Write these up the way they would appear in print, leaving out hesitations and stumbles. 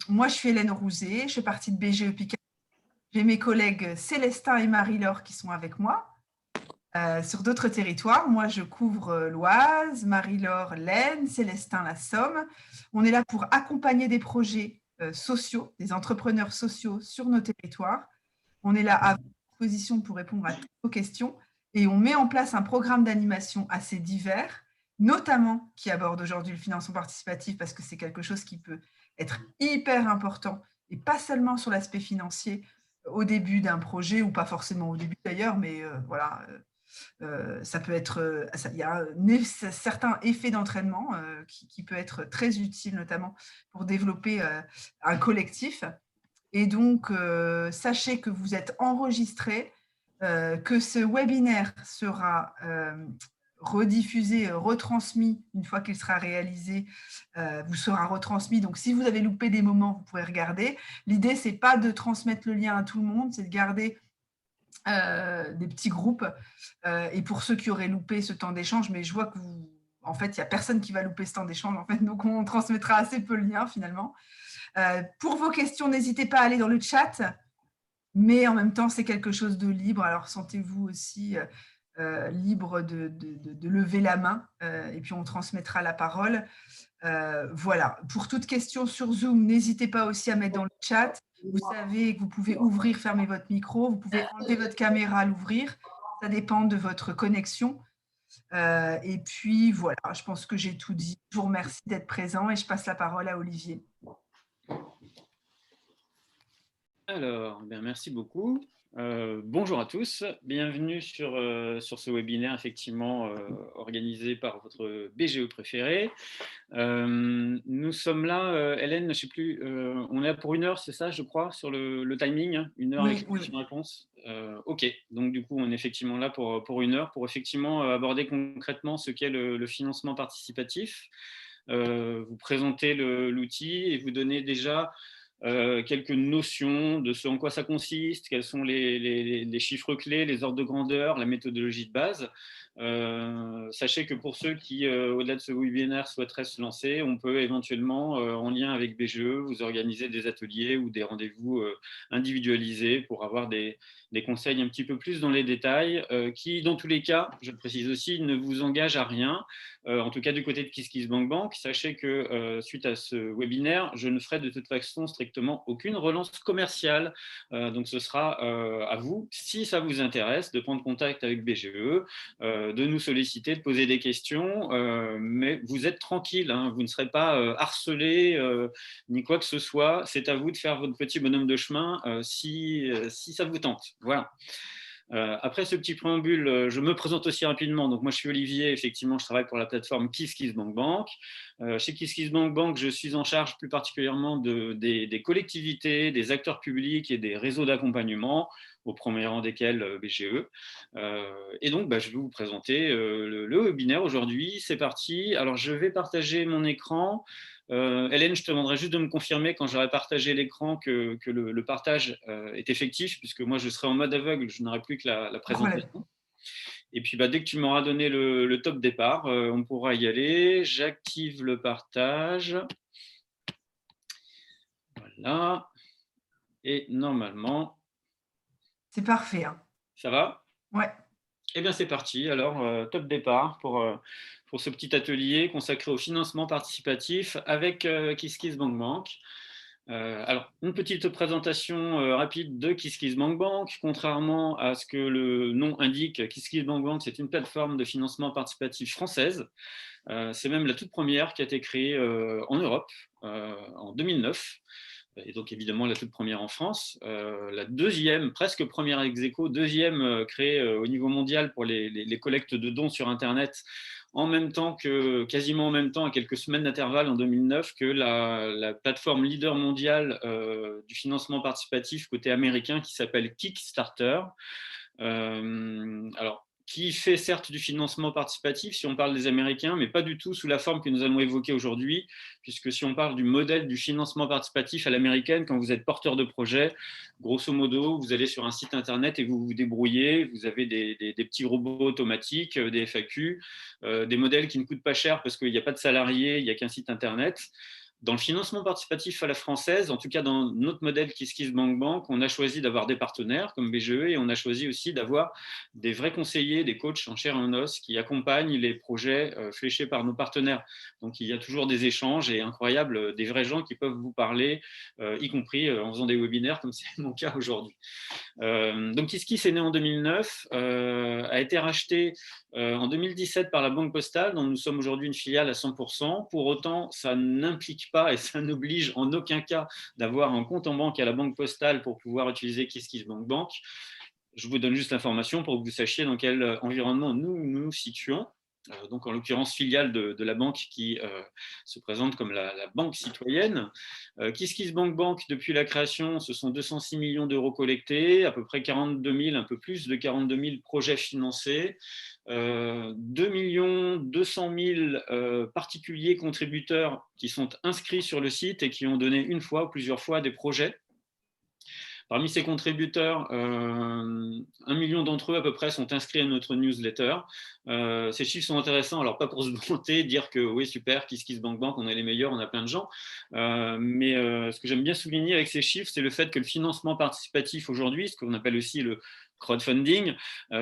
Moi, je suis Hélène Rouzet, je fais partie de BGE Picardie. J'ai mes collègues Célestin et Marie-Laure qui sont avec moi sur d'autres territoires. Moi, je couvre l'Oise, Marie-Laure l'Aisne, Célestin la Somme. On est là pour accompagner des projets sociaux, des entrepreneurs sociaux sur nos territoires. On est là à votre disposition pour répondre à toutes vos questions et on met en place un programme d'animation assez divers, notamment qui aborde aujourd'hui le financement participatif parce que c'est quelque chose qui peut être hyper important et pas seulement sur l'aspect financier au début d'un projet ou pas forcément au début d'ailleurs, mais voilà, ça peut être, il y a un certain effet d'entraînement qui peut être très utile, notamment pour développer un collectif. Et donc, sachez que vous êtes enregistrés, que ce webinaire sera rediffusé, retransmis une fois qu'il sera réalisé, vous sera retransmis. Donc, si vous avez loupé des moments, vous pourrez regarder. L'idée, c'est pas de transmettre le lien à tout le monde, c'est de garder des petits groupes. Et pour ceux qui auraient loupé ce temps d'échange, mais je vois que en fait, il n'y a personne qui va louper ce temps d'échange, en fait, donc on transmettra assez peu le lien finalement. Pour vos questions, n'hésitez pas à aller dans le chat, mais en même temps, c'est quelque chose de libre. Alors, sentez-vous aussi libre de lever la main et puis on transmettra la parole. Voilà. Pour toute question sur Zoom, n'hésitez pas aussi à mettre dans le chat. Vous savez que vous pouvez ouvrir, fermer votre micro. Vous pouvez enlever votre caméra, l'ouvrir. Ça dépend de votre connexion. Et puis, voilà, je pense que j'ai tout dit. Je vous remercie d'être présent et je passe la parole à Olivier. Alors, merci beaucoup. Bonjour à tous, bienvenue sur ce webinaire effectivement organisé par votre BGE préféré. Nous sommes là, Hélène, je ne sais plus, on est là pour 1 heure, c'est ça je crois, sur le timing, 1 heure avec question-réponse. Ok, donc du coup on est effectivement là pour 1 heure, pour effectivement aborder concrètement ce qu'est le financement participatif, vous présenter l'outil et vous donner déjà quelques notions de ce en quoi ça consiste, quels sont les chiffres clés, les ordres de grandeur, la méthodologie de base. Sachez que pour ceux qui, au-delà de ce webinaire, souhaiteraient se lancer, on peut éventuellement, en lien avec BGE, vous organiser des ateliers ou des rendez-vous individualisés pour avoir des conseils un petit peu plus dans les détails, qui, dans tous les cas, je le précise aussi, ne vous engagent à rien. En tout cas, du côté de KissKissBankBank, sachez que suite à ce webinaire, je ne ferai de toute façon strictement aucune relance commerciale. Donc, ce sera à vous, si ça vous intéresse, de prendre contact avec BGE, de nous solliciter, de poser des questions, mais vous êtes tranquille, hein, vous ne serez pas harcelé ni quoi que ce soit. C'est à vous de faire votre petit bonhomme de chemin si ça vous tente. Voilà. Après ce petit préambule, je me présente aussi rapidement. Donc moi, je suis Olivier. Effectivement, je travaille pour la plateforme KissKissBankBank. Chez KissKissBankBank, je suis en charge plus particulièrement des collectivités, des acteurs publics et des réseaux d'accompagnement, au premier rang desquels BGE. Et donc, je vais vous présenter le webinaire aujourd'hui. C'est parti. Alors, je vais partager mon écran. Hélène, je te demanderai juste de me confirmer quand j'aurai partagé l'écran que le partage est effectif, puisque moi, je serai en mode aveugle, je n'aurai plus que la présentation. Et puis, dès que tu m'auras donné le top départ, on pourra y aller. J'active le partage. Voilà. Et normalement… C'est parfait. Hein. Ça va ? Ouais. Eh bien, c'est parti. Alors, top départ pour ce petit atelier consacré au financement participatif avec KissKissBankBank. Alors, une petite présentation rapide de KissKissBankBank. Contrairement à ce que le nom indique, KissKissBankBank, c'est une plateforme de financement participatif française. C'est même la toute première qui a été créée en Europe en 2009. Et donc évidemment la toute première en France, la deuxième, presque première ex aequo, deuxième créée au niveau mondial pour les collectes de dons sur Internet, quasiment en même temps, à quelques semaines d'intervalle en 2009, que la plateforme leader mondiale du financement participatif côté américain qui s'appelle Kickstarter. Alors, qui fait certes du financement participatif, si on parle des Américains, mais pas du tout sous la forme que nous allons évoquer aujourd'hui, puisque si on parle du modèle du financement participatif à l'américaine, quand vous êtes porteur de projet, grosso modo, vous allez sur un site internet et vous vous débrouillez, vous avez des petits robots automatiques, des FAQ, des modèles qui ne coûtent pas cher parce qu'il n'y a pas de salariés, il n'y a qu'un site internet. Dans le financement participatif à la française, en tout cas dans notre modèle KissKissBankBank, on a choisi d'avoir des partenaires comme BGE et on a choisi aussi d'avoir des vrais conseillers, des coachs en chair et en os qui accompagnent les projets fléchés par nos partenaires. Donc il y a toujours des échanges et incroyables, des vrais gens qui peuvent vous parler, y compris en faisant des webinaires comme c'est mon cas aujourd'hui. Donc KissKiss est né en 2009, a été racheté en 2017 par la Banque Postale, dont nous sommes aujourd'hui une filiale à 100%. Pour autant, ça n'implique pas et ça n'oblige en aucun cas d'avoir un compte en banque à la Banque Postale pour pouvoir utiliser KissKissBankBank. Je vous donne juste l'information pour que vous sachiez dans quel environnement nous nous situons. Donc en l'occurrence filiale de la banque qui se présente comme la banque citoyenne. KissKissBankBank, depuis la création, ce sont 206 millions d'euros collectés, à peu près 42 000, un peu plus de 42 000 projets financés, 2 200 000 particuliers contributeurs qui sont inscrits sur le site et qui ont donné une fois ou plusieurs fois des projets. Parmi ces contributeurs, 1 million d'entre eux à peu près sont inscrits à notre newsletter. Ces chiffres sont intéressants, alors pas pour se vanter, dire que oui, super, KissKissBankBank, on est les meilleurs, on a plein de gens. Mais ce que j'aime bien souligner avec ces chiffres, c'est le fait que le financement participatif aujourd'hui, ce qu'on appelle aussi le crowdfunding,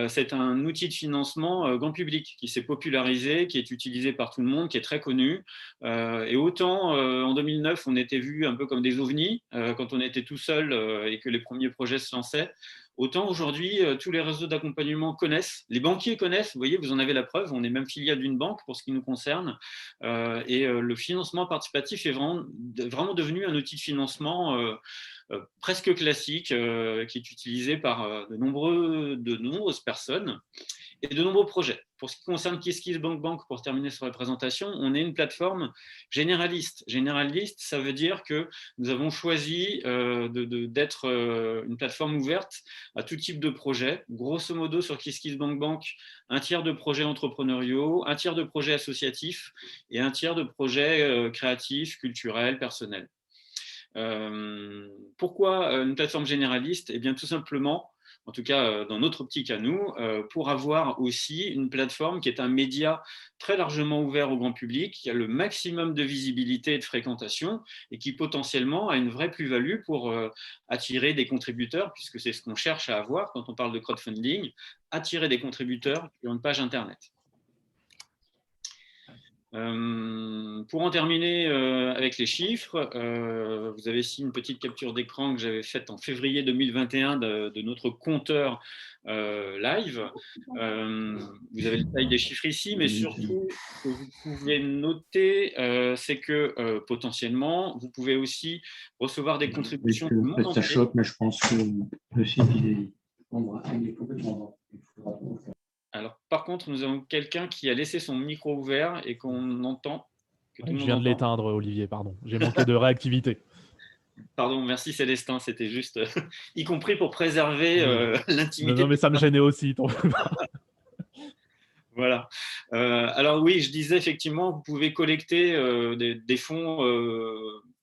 c'est un outil de financement grand public qui s'est popularisé, qui est utilisé par tout le monde, qui est très connu. Et autant en 2009, on était vus un peu comme des ovnis quand on était tout seul et que les premiers projets se lançaient. Autant aujourd'hui, tous les réseaux d'accompagnement connaissent, les banquiers connaissent, vous voyez, vous en avez la preuve, on est même filiale d'une banque pour ce qui nous concerne, et le financement participatif est vraiment devenu un outil de financement presque classique, qui est utilisé par de nombreuses personnes et de nombreux projets. Pour ce qui concerne KissKissBankBank, pour terminer sur la présentation, on est une plateforme généraliste. Généraliste, ça veut dire que nous avons choisi d'être une plateforme ouverte à tout type de projets. Grosso modo, sur KissKissBankBank, un tiers de projets entrepreneuriaux, un tiers de projets associatifs et un tiers de projets créatifs, culturels, personnels. Pourquoi une plateforme généraliste? Eh bien, tout simplement, en tout cas dans notre optique à nous, pour avoir aussi une plateforme qui est un média très largement ouvert au grand public, qui a le maximum de visibilité et de fréquentation et qui potentiellement a une vraie plus-value pour attirer des contributeurs, puisque c'est ce qu'on cherche à avoir quand on parle de crowdfunding, attirer des contributeurs sur une page Internet. Pour en terminer avec les chiffres, vous avez ici une petite capture d'écran que j'avais faite en février 2021 de notre compteur live. Vous avez le détail des chiffres ici, mais surtout, ce que vous pouvez noter, c'est que potentiellement, vous pouvez aussi recevoir des contributions du monde entier. Ça choque, mais je pense que le site, il est complètement mort. Alors, par contre, nous avons quelqu'un qui a laissé son micro ouvert et qu'on entend. Je viens de l'éteindre, Olivier, pardon. J'ai manqué de réactivité. Pardon, merci Célestin, c'était juste, y compris pour préserver l'intimité. Non, mais ça me gênait aussi. Voilà. Alors oui, je disais effectivement, vous pouvez collecter des fonds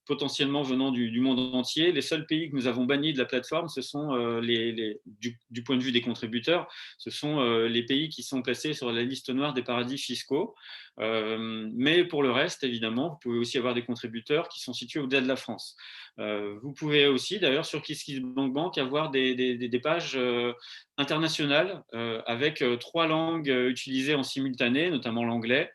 potentiellement venant du monde entier. Les seuls pays que nous avons bannis de la plateforme, ce sont du point de vue des contributeurs, ce sont les pays qui sont placés sur la liste noire des paradis fiscaux. Mais pour le reste, évidemment, vous pouvez aussi avoir des contributeurs qui sont situés au-delà de la France. Vous pouvez aussi, d'ailleurs, sur KissKissBankBank, avoir des pages internationales avec 3 langues utilisées en simultané, notamment l'anglais,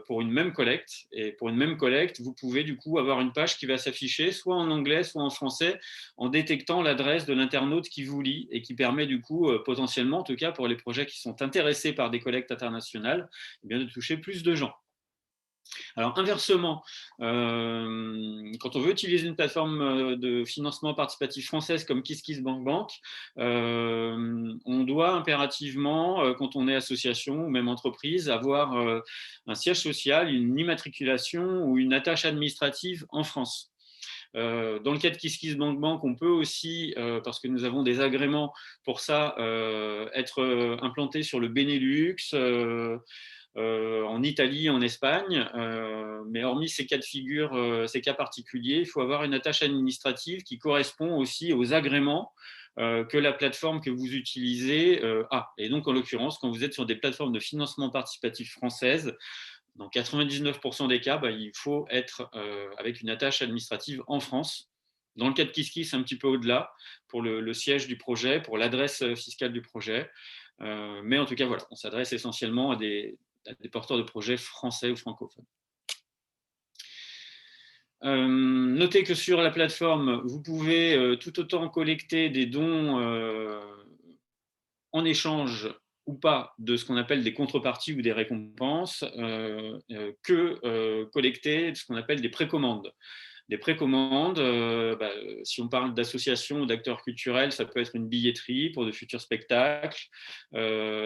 pour une même collecte. Et pour une même collecte, vous pouvez du coup avoir une page qui va s'afficher soit en anglais, soit en français, en détectant l'adresse de l'internaute qui vous lit et qui permet du coup, potentiellement, en tout cas pour les projets qui sont intéressés par des collectes internationales, eh bien, de toucher plus de gens. Alors inversement, quand on veut utiliser une plateforme de financement participatif française comme KissKissBankBank, on doit impérativement, quand on est association ou même entreprise, avoir un siège social, une immatriculation ou une attache administrative en France. Dans le cas de KissKissBankBank, on peut aussi, parce que nous avons des agréments pour ça, être implanté sur le Benelux, en Italie, en Espagne, mais hormis ces cas de figure, ces cas particuliers, il faut avoir une attache administrative qui correspond aussi aux agréments que la plateforme que vous utilisez a. Et donc, en l'occurrence, quand vous êtes sur des plateformes de financement participatif françaises, Dans 99% des cas, il faut être avec une attache administrative en France. Dans le cas de KissKiss, un petit peu au-delà, pour le siège du projet, pour l'adresse fiscale du projet. Mais en tout cas, voilà, on s'adresse essentiellement à des porteurs de projets français ou francophones. Notez que sur la plateforme, vous pouvez tout autant collecter des dons en échange ou pas de ce qu'on appelle des contreparties ou des récompenses, que collecter ce qu'on appelle des précommandes. Des précommandes, si on parle d'associations ou d'acteurs culturels, ça peut être une billetterie pour de futurs spectacles.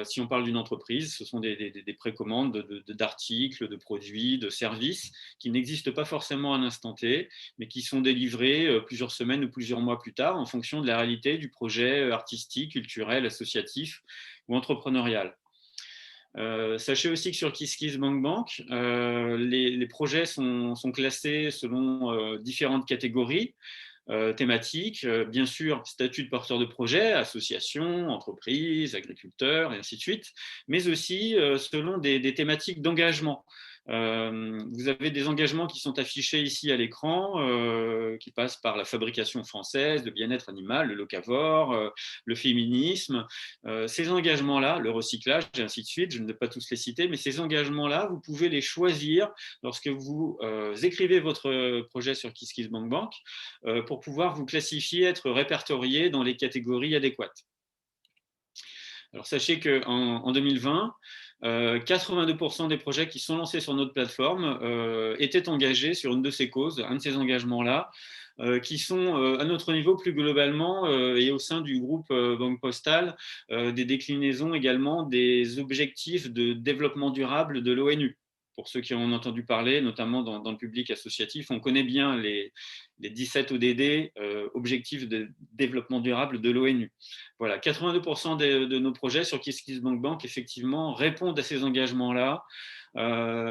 Si on parle d'une entreprise, ce sont des précommandes d'articles, de produits, de services qui n'existent pas forcément à l'instant T, mais qui sont délivrés plusieurs semaines ou plusieurs mois plus tard en fonction de la réalité du projet artistique, culturel, associatif ou entrepreneurial. Sachez aussi que sur KissKissBankBank, les projets sont classés selon différentes catégories thématiques. Bien sûr, statut de porteur de projet, association, entreprise, agriculteur, et ainsi de suite, mais aussi selon des thématiques d'engagement. Vous avez des engagements qui sont affichés ici à l'écran, qui passent par la fabrication française, le bien-être animal, le locavore, le féminisme. Ces engagements-là, le recyclage, et ainsi de suite, je ne vais pas tous les citer, mais ces engagements-là, vous pouvez les choisir lorsque vous écrivez votre projet sur KissKissBankBank pour pouvoir vous classifier, être répertorié dans les catégories adéquates. Alors sachez qu'en 2020, 82% des projets qui sont lancés sur notre plateforme étaient engagés sur une de ces causes, un de ces engagements-là, qui sont à notre niveau plus globalement et au sein du groupe Banque Postale, des déclinaisons également des objectifs de développement durable de l'ONU. Pour ceux qui en ont entendu parler, notamment dans le public associatif, on connaît bien les 17 ODD, objectifs de développement durable de l'ONU. Voilà, 82% de nos projets sur KissKissBankBank, effectivement, répondent à ces engagements-là.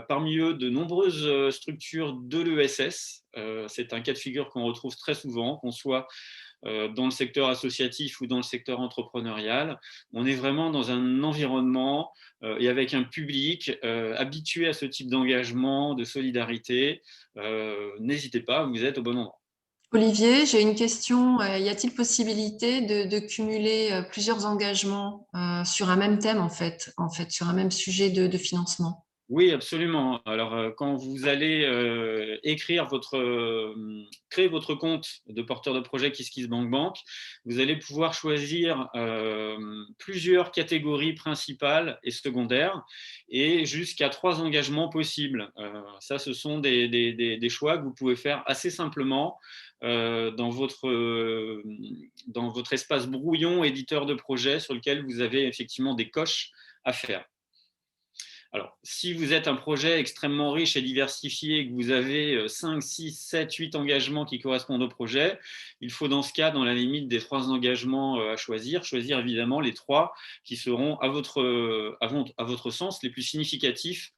Parmi eux, de nombreuses structures de l'ESS. C'est un cas de figure qu'on retrouve très souvent, qu'on soit dans le secteur associatif ou dans le secteur entrepreneurial. On est vraiment dans un environnement et avec un public habitué à ce type d'engagement, de solidarité. N'hésitez pas, vous êtes au bon endroit. Olivier, j'ai une question. Y a-t-il possibilité de cumuler plusieurs engagements sur un même thème, en fait, sur un même sujet de financement? Oui, absolument. Alors, quand vous allez créer votre compte de porteur de projet KissKissBankBank, vous allez pouvoir choisir plusieurs catégories principales et secondaires et jusqu'à 3 engagements possibles. Ça, ce sont des choix que vous pouvez faire assez simplement dans votre espace brouillon éditeur de projet sur lequel vous avez effectivement des coches à faire. Alors, si vous êtes un projet extrêmement riche et diversifié et que vous avez 5, 6, 7, 8 engagements qui correspondent au projet, il faut dans ce cas, dans la limite des 3 engagements à choisir évidemment les 3 qui seront à votre sens les plus significatifs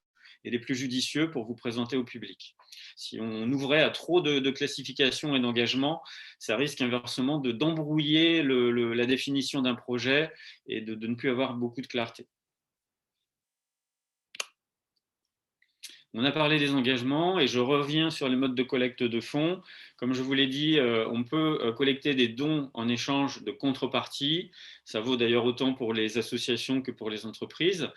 et les plus judicieux pour vous présenter au public. Si on ouvrait à trop de classifications et d'engagements, ça risque inversement d'embrouiller la définition d'un projet et de ne plus avoir beaucoup de clarté. On a parlé des engagements et je reviens sur les modes de collecte de fonds. Comme je vous l'ai dit, on peut collecter des dons en échange de contreparties. Ça vaut d'ailleurs autant pour les associations que pour les entreprises.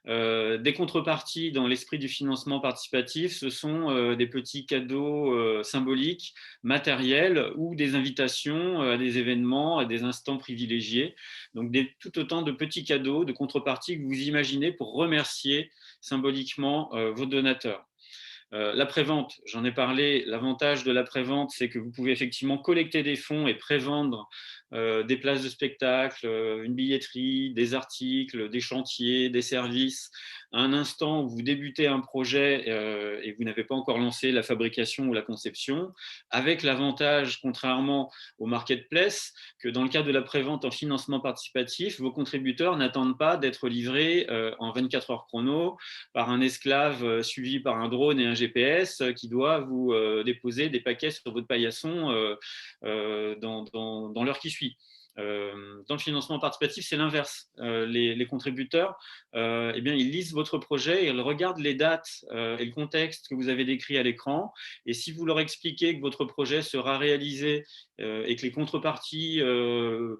Des contreparties dans l'esprit du financement participatif, ce sont des petits cadeaux symboliques, matériels ou des invitations à des événements, à des instants privilégiés. Donc tout autant de petits cadeaux, de contreparties que vous imaginez pour remercier symboliquement vos donateurs. La prévente, j'en ai parlé, l'avantage de la prévente, c'est que vous pouvez effectivement collecter des fonds et prévendre des places de spectacle, une billetterie, des articles, des chantiers, des services. À un instant où vous débutez un projet et vous n'avez pas encore lancé la fabrication ou la conception, avec l'avantage, contrairement au marketplace, que dans le cas de la prévente en financement participatif, vos contributeurs n'attendent pas d'être livrés en 24 heures chrono par un esclave suivi par un drone et un GPS qui doit vous déposer des paquets sur votre paillasson dans l'heure qui suit. Dans le financement participatif, c'est l'inverse. Les contributeurs, eh bien, ils lisent votre projet, ils regardent les dates et le contexte que vous avez décrit à l'écran. Et si vous leur expliquez que votre projet sera réalisé et que les contreparties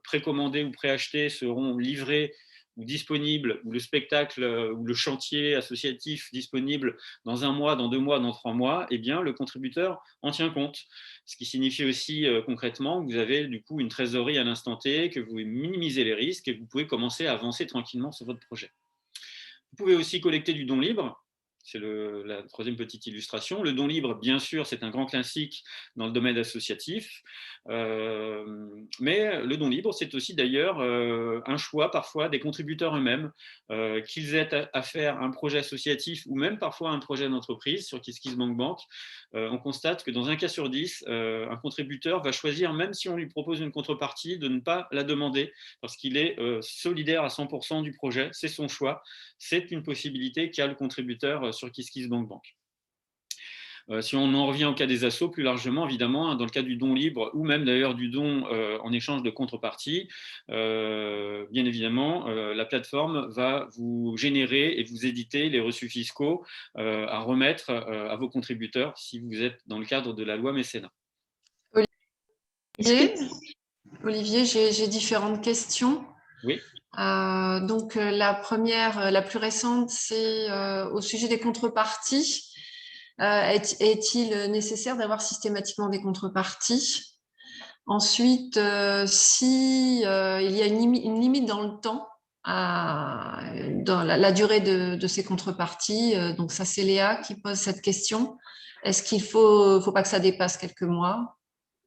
précommandées ou préachetées seront livrées ou disponibles, ou le spectacle ou le chantier associatif disponible dans 1 mois, dans 2 mois, dans 3 mois, eh bien, le contributeur en tient compte. Ce qui signifie aussi concrètement que vous avez du coup une trésorerie à l'instant T, que vous minimisez les risques et que vous pouvez commencer à avancer tranquillement sur votre projet. Vous pouvez aussi collecter du don libre. C'est la troisième petite illustration. Le don libre, bien sûr, c'est un grand classique dans le domaine associatif. Mais le don libre, c'est aussi d'ailleurs un choix parfois des contributeurs eux-mêmes, qu'ils aient à faire un projet associatif ou même parfois un projet d'entreprise sur KissKissBankBank. On constate que dans un cas sur 10, un contributeur va choisir, même si on lui propose une contrepartie, de ne pas la demander parce qu'il est solidaire à 100% du projet. C'est son choix. C'est une possibilité qu'a le contributeur sur KissKissBankBank. Si on en revient au cas des assos, plus largement, évidemment, dans le cas du don libre ou même d'ailleurs du don en échange de contrepartie, bien évidemment, la plateforme va vous générer et vous éditer les reçus fiscaux à remettre à vos contributeurs si vous êtes dans le cadre de la loi mécénat. Olivier, j'ai différentes questions. Oui. Donc, la première, la plus récente, c'est au sujet des contreparties. Est-il nécessaire d'avoir systématiquement des contreparties? Ensuite, si il y a une limite dans le temps, dans la durée de ces contreparties, donc ça c'est Léa qui pose cette question. Est-ce qu'il faut pas que ça dépasse quelques mois?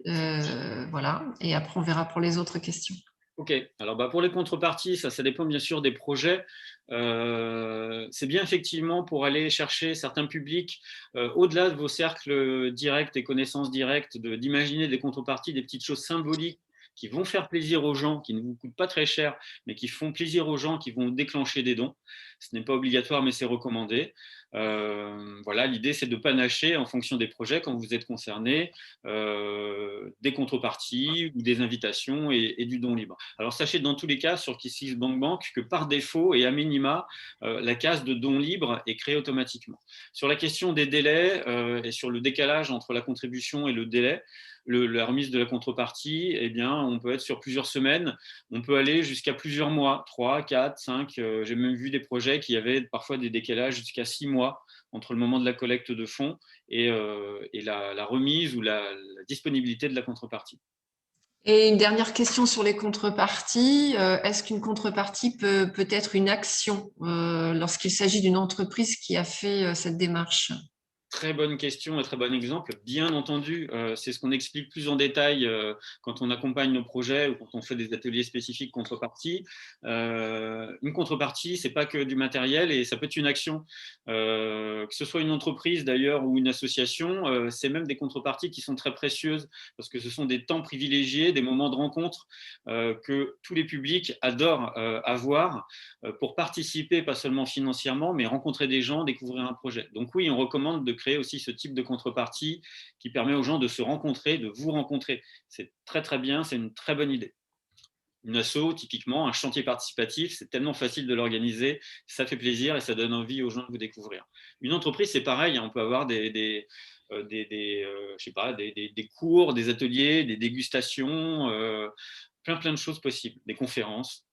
Voilà, et après on verra pour les autres questions. Ok, alors pour les contreparties, ça dépend bien sûr des projets. C'est bien effectivement pour aller chercher certains publics au-delà de vos cercles directs et connaissances directes, d'imaginer des contreparties, des petites choses symboliques qui vont faire plaisir aux gens, qui ne vous coûtent pas très cher, mais qui font plaisir aux gens, qui vont déclencher des dons. Ce n'est pas obligatoire, mais c'est recommandé. Voilà, l'idée, c'est de panacher en fonction des projets quand vous êtes concerné, des contreparties ou des invitations et du don libre. Alors, sachez dans tous les cas sur KissKissBankBank que par défaut et à minima, la case de don libre est créée automatiquement. Sur la question des délais et sur le décalage entre la contribution et le délai, la remise de la contrepartie, eh bien, on peut être sur plusieurs semaines, on peut aller jusqu'à plusieurs mois, 3, 4, 5. J'ai même vu des projets qui avaient parfois des décalages jusqu'à 6 mois entre le moment de la collecte de fonds et la remise ou la disponibilité de la contrepartie. Et une dernière question sur les contreparties. Est-ce qu'une contrepartie peut être une action lorsqu'il s'agit d'une entreprise qui a fait cette démarche? Très bonne question et très bon exemple. Bien entendu, c'est ce qu'on explique plus en détail quand on accompagne nos projets ou quand on fait des ateliers spécifiques contrepartie. Une contrepartie, c'est pas que du matériel et ça peut être une action. Que ce soit une entreprise d'ailleurs ou une association, c'est même des contreparties qui sont très précieuses parce que ce sont des temps privilégiés, des moments de rencontre que tous les publics adorent avoir pour participer, pas seulement financièrement, mais rencontrer des gens, découvrir un projet. Donc oui, on recommande de créer aussi ce type de contrepartie qui permet aux gens de se rencontrer, de vous rencontrer. C'est très très bien, c'est une très bonne idée. Une asso, typiquement, un chantier participatif, c'est tellement facile de l'organiser, ça fait plaisir et ça donne envie aux gens de vous découvrir. Une entreprise, c'est pareil, on peut avoir des cours, des ateliers, des dégustations, plein de choses possibles, des conférences.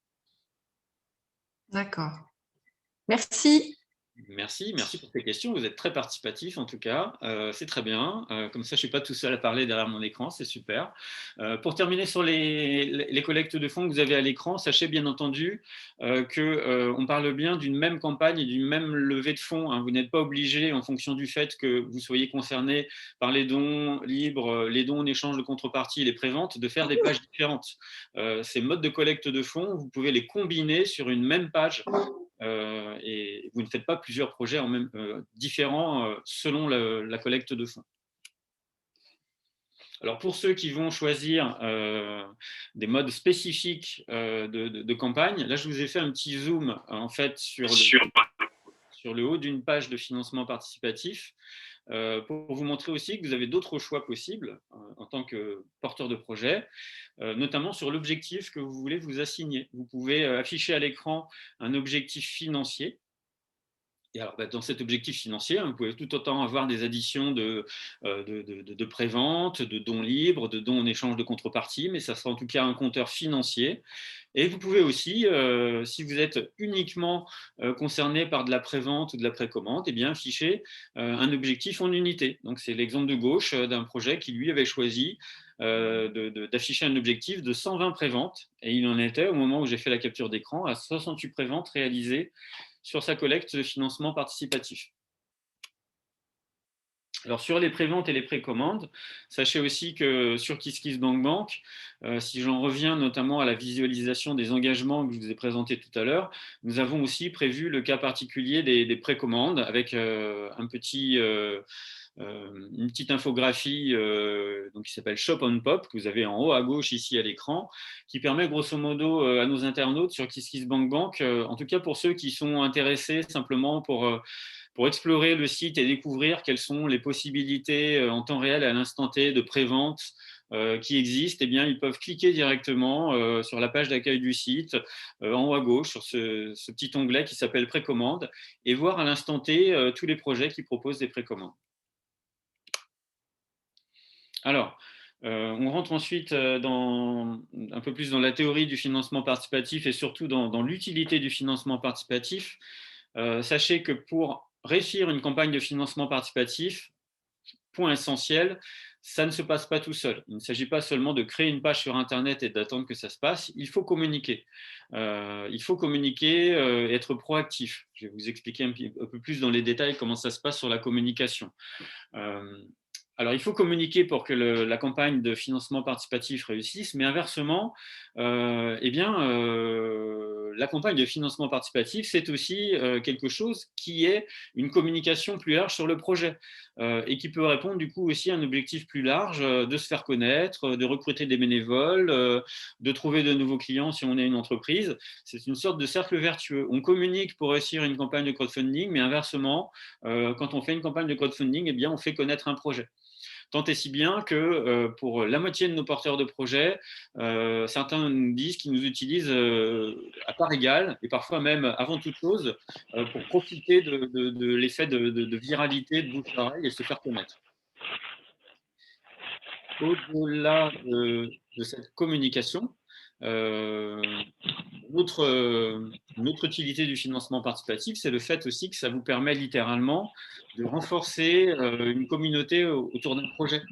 D'accord. Merci. Merci pour ces questions. Vous êtes très participatif en tout cas. C'est très bien. Comme ça, je ne suis pas tout seul à parler derrière mon écran. C'est super. Pour terminer sur les collectes de fonds que vous avez à l'écran, sachez bien entendu qu'on parle bien d'une même campagne et d'une même levée de fonds. Hein. Vous n'êtes pas obligé, en fonction du fait que vous soyez concerné par les dons libres, les dons en échange de contrepartie et les préventes, de faire des pages différentes. Ces modes de collecte de fonds, vous pouvez les combiner sur une même page. Et vous ne faites pas plusieurs projets différents selon la collecte de fonds. Alors pour ceux qui vont choisir des modes spécifiques de campagne, là je vous ai fait un petit zoom en fait sur sur le haut d'une page de financement participatif pour vous montrer aussi que vous avez d'autres choix possibles en tant que porteur de projet, notamment sur l'objectif que vous voulez vous assigner. Vous pouvez afficher à l'écran un objectif financier. Et alors, dans cet objectif financier, vous pouvez tout autant avoir des additions de prévente, de dons libres, de dons en échange de contrepartie, mais ça sera en tout cas un compteur financier. Et vous pouvez aussi, si vous êtes uniquement concerné par de la prévente ou de la précommande, eh bien, afficher un objectif en unité. Donc, c'est l'exemple de gauche d'un projet qui, lui, avait choisi d'afficher un objectif de 120 préventes. Et il en était, au moment où j'ai fait la capture d'écran, à 68 préventes réalisées sur sa collecte de financement participatif. Alors, sur les préventes et les précommandes, sachez aussi que sur KissKissBankBank, si j'en reviens notamment à la visualisation des engagements que je vous ai présentés tout à l'heure, nous avons aussi prévu le cas particulier des précommandes avec une petite infographie donc qui s'appelle Shop on Pop, que vous avez en haut à gauche ici à l'écran, qui permet grosso modo à nos internautes sur KissKissBankBank, en tout cas pour ceux qui sont intéressés simplement pour explorer le site et découvrir quelles sont les possibilités en temps réel à l'instant T de prévente qui existent, eh bien, ils peuvent cliquer directement sur la page d'accueil du site, en haut à gauche, sur ce petit onglet qui s'appelle Précommande, et voir à l'instant T tous les projets qui proposent des précommandes. Alors, on rentre ensuite un peu plus dans la théorie du financement participatif et surtout dans l'utilité du financement participatif. Sachez que pour réussir une campagne de financement participatif, point essentiel, ça ne se passe pas tout seul. Il ne s'agit pas seulement de créer une page sur Internet et d'attendre que ça se passe. Il faut communiquer. Il faut communiquer et être proactif. Je vais vous expliquer un peu plus dans les détails comment ça se passe sur la communication. Alors, il faut communiquer pour que la campagne de financement participatif réussisse, mais inversement, la campagne de financement participatif, c'est aussi quelque chose qui est une communication plus large sur le projet et qui peut répondre du coup aussi à un objectif plus large de se faire connaître, de recruter des bénévoles, de trouver de nouveaux clients si on est une entreprise. C'est une sorte de cercle vertueux. On communique pour réussir une campagne de crowdfunding, mais inversement, quand on fait une campagne de crowdfunding, eh bien, on fait connaître un projet. Tant et si bien que pour la moitié de nos porteurs de projets, certains nous disent qu'ils nous utilisent à part égale et parfois même avant toute chose pour profiter de l'effet de viralité, de bouche-oreille et se faire connaître. Au-delà de cette communication, une autre utilité du financement participatif, c'est le fait aussi que ça vous permet littéralement de renforcer une communauté autour d'un projet.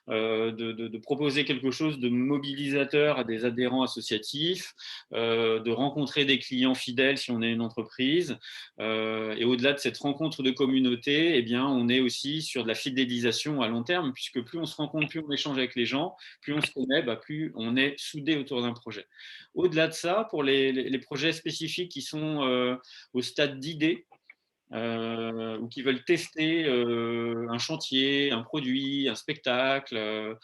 De proposer quelque chose de mobilisateur à des adhérents associatifs, de rencontrer des clients fidèles si on est une entreprise. Et au-delà de cette rencontre de communauté, eh bien, on est aussi sur de la fidélisation à long terme, puisque plus on se rencontre, plus on échange avec les gens, plus on se connaît, plus on est soudé autour d'un projet. Au-delà de ça, pour les projets spécifiques qui sont au stade d'idée, ou qui veulent tester un chantier, un produit, un spectacle.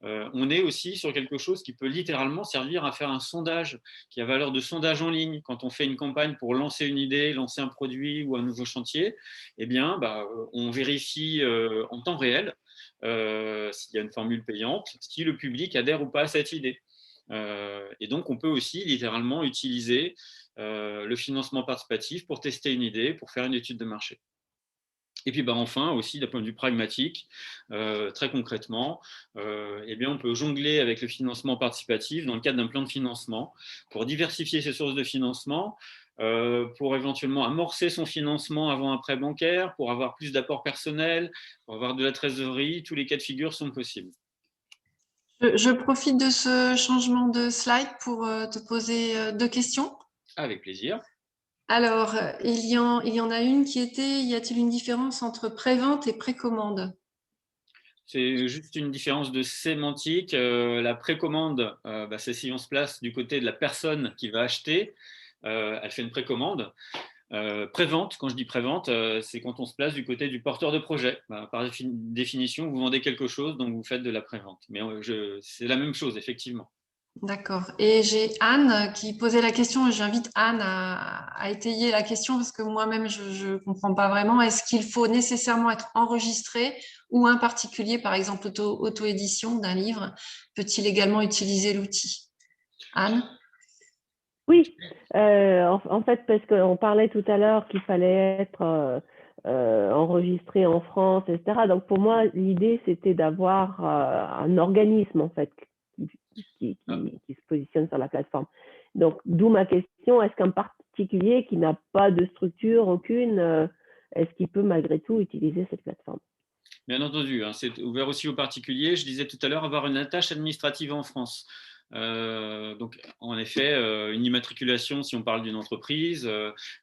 On est aussi sur quelque chose qui peut littéralement servir à faire un sondage, qui a valeur de sondage en ligne. Quand on fait une campagne pour lancer une idée, lancer un produit ou un nouveau chantier, eh bien, on vérifie en temps réel s'il y a une formule payante, si le public adhère ou pas à cette idée. Et donc, on peut aussi littéralement utiliser le financement participatif pour tester une idée, pour faire une étude de marché. Et puis enfin, aussi d'un point de vue pragmatique, très concrètement, eh bien, on peut jongler avec le financement participatif dans le cadre d'un plan de financement pour diversifier ses sources de financement, pour éventuellement amorcer son financement avant un prêt bancaire, pour avoir plus d'apports personnels, pour avoir de la trésorerie. Tous les cas de figure sont possibles. Je profite de ce changement de slide pour te poser 2 questions. Avec plaisir. Alors, il y en a une qui était, y a-t-il une différence entre prévente et précommande? C'est juste une différence de sémantique. La précommande, c'est si on se place du côté de la personne qui va acheter, elle fait une précommande. Prévente, quand je dis prévente, c'est quand on se place du côté du porteur de projet. Par définition, vous vendez quelque chose, donc vous faites de la prévente. Mais c'est la même chose, effectivement. D'accord. Et j'ai Anne qui posait la question, et j'invite Anne à étayer la question parce que moi-même, je ne comprends pas vraiment. Est-ce qu'il faut nécessairement être enregistré ou un particulier, par exemple, auto-édition d'un livre, peut-il également utiliser l'outil? Anne? Oui, en fait, parce qu'on parlait tout à l'heure qu'il fallait être enregistré en France, etc. Donc pour moi, l'idée, c'était d'avoir un organisme, en fait, qui se positionne sur la plateforme. Donc, d'où ma question, est-ce qu'un particulier qui n'a pas de structure aucune, est-ce qu'il peut malgré tout utiliser cette plateforme? Bien entendu, hein, c'est ouvert aussi aux particuliers. Je disais tout à l'heure avoir une attache administrative en France. Donc, en effet, une immatriculation si on parle d'une entreprise,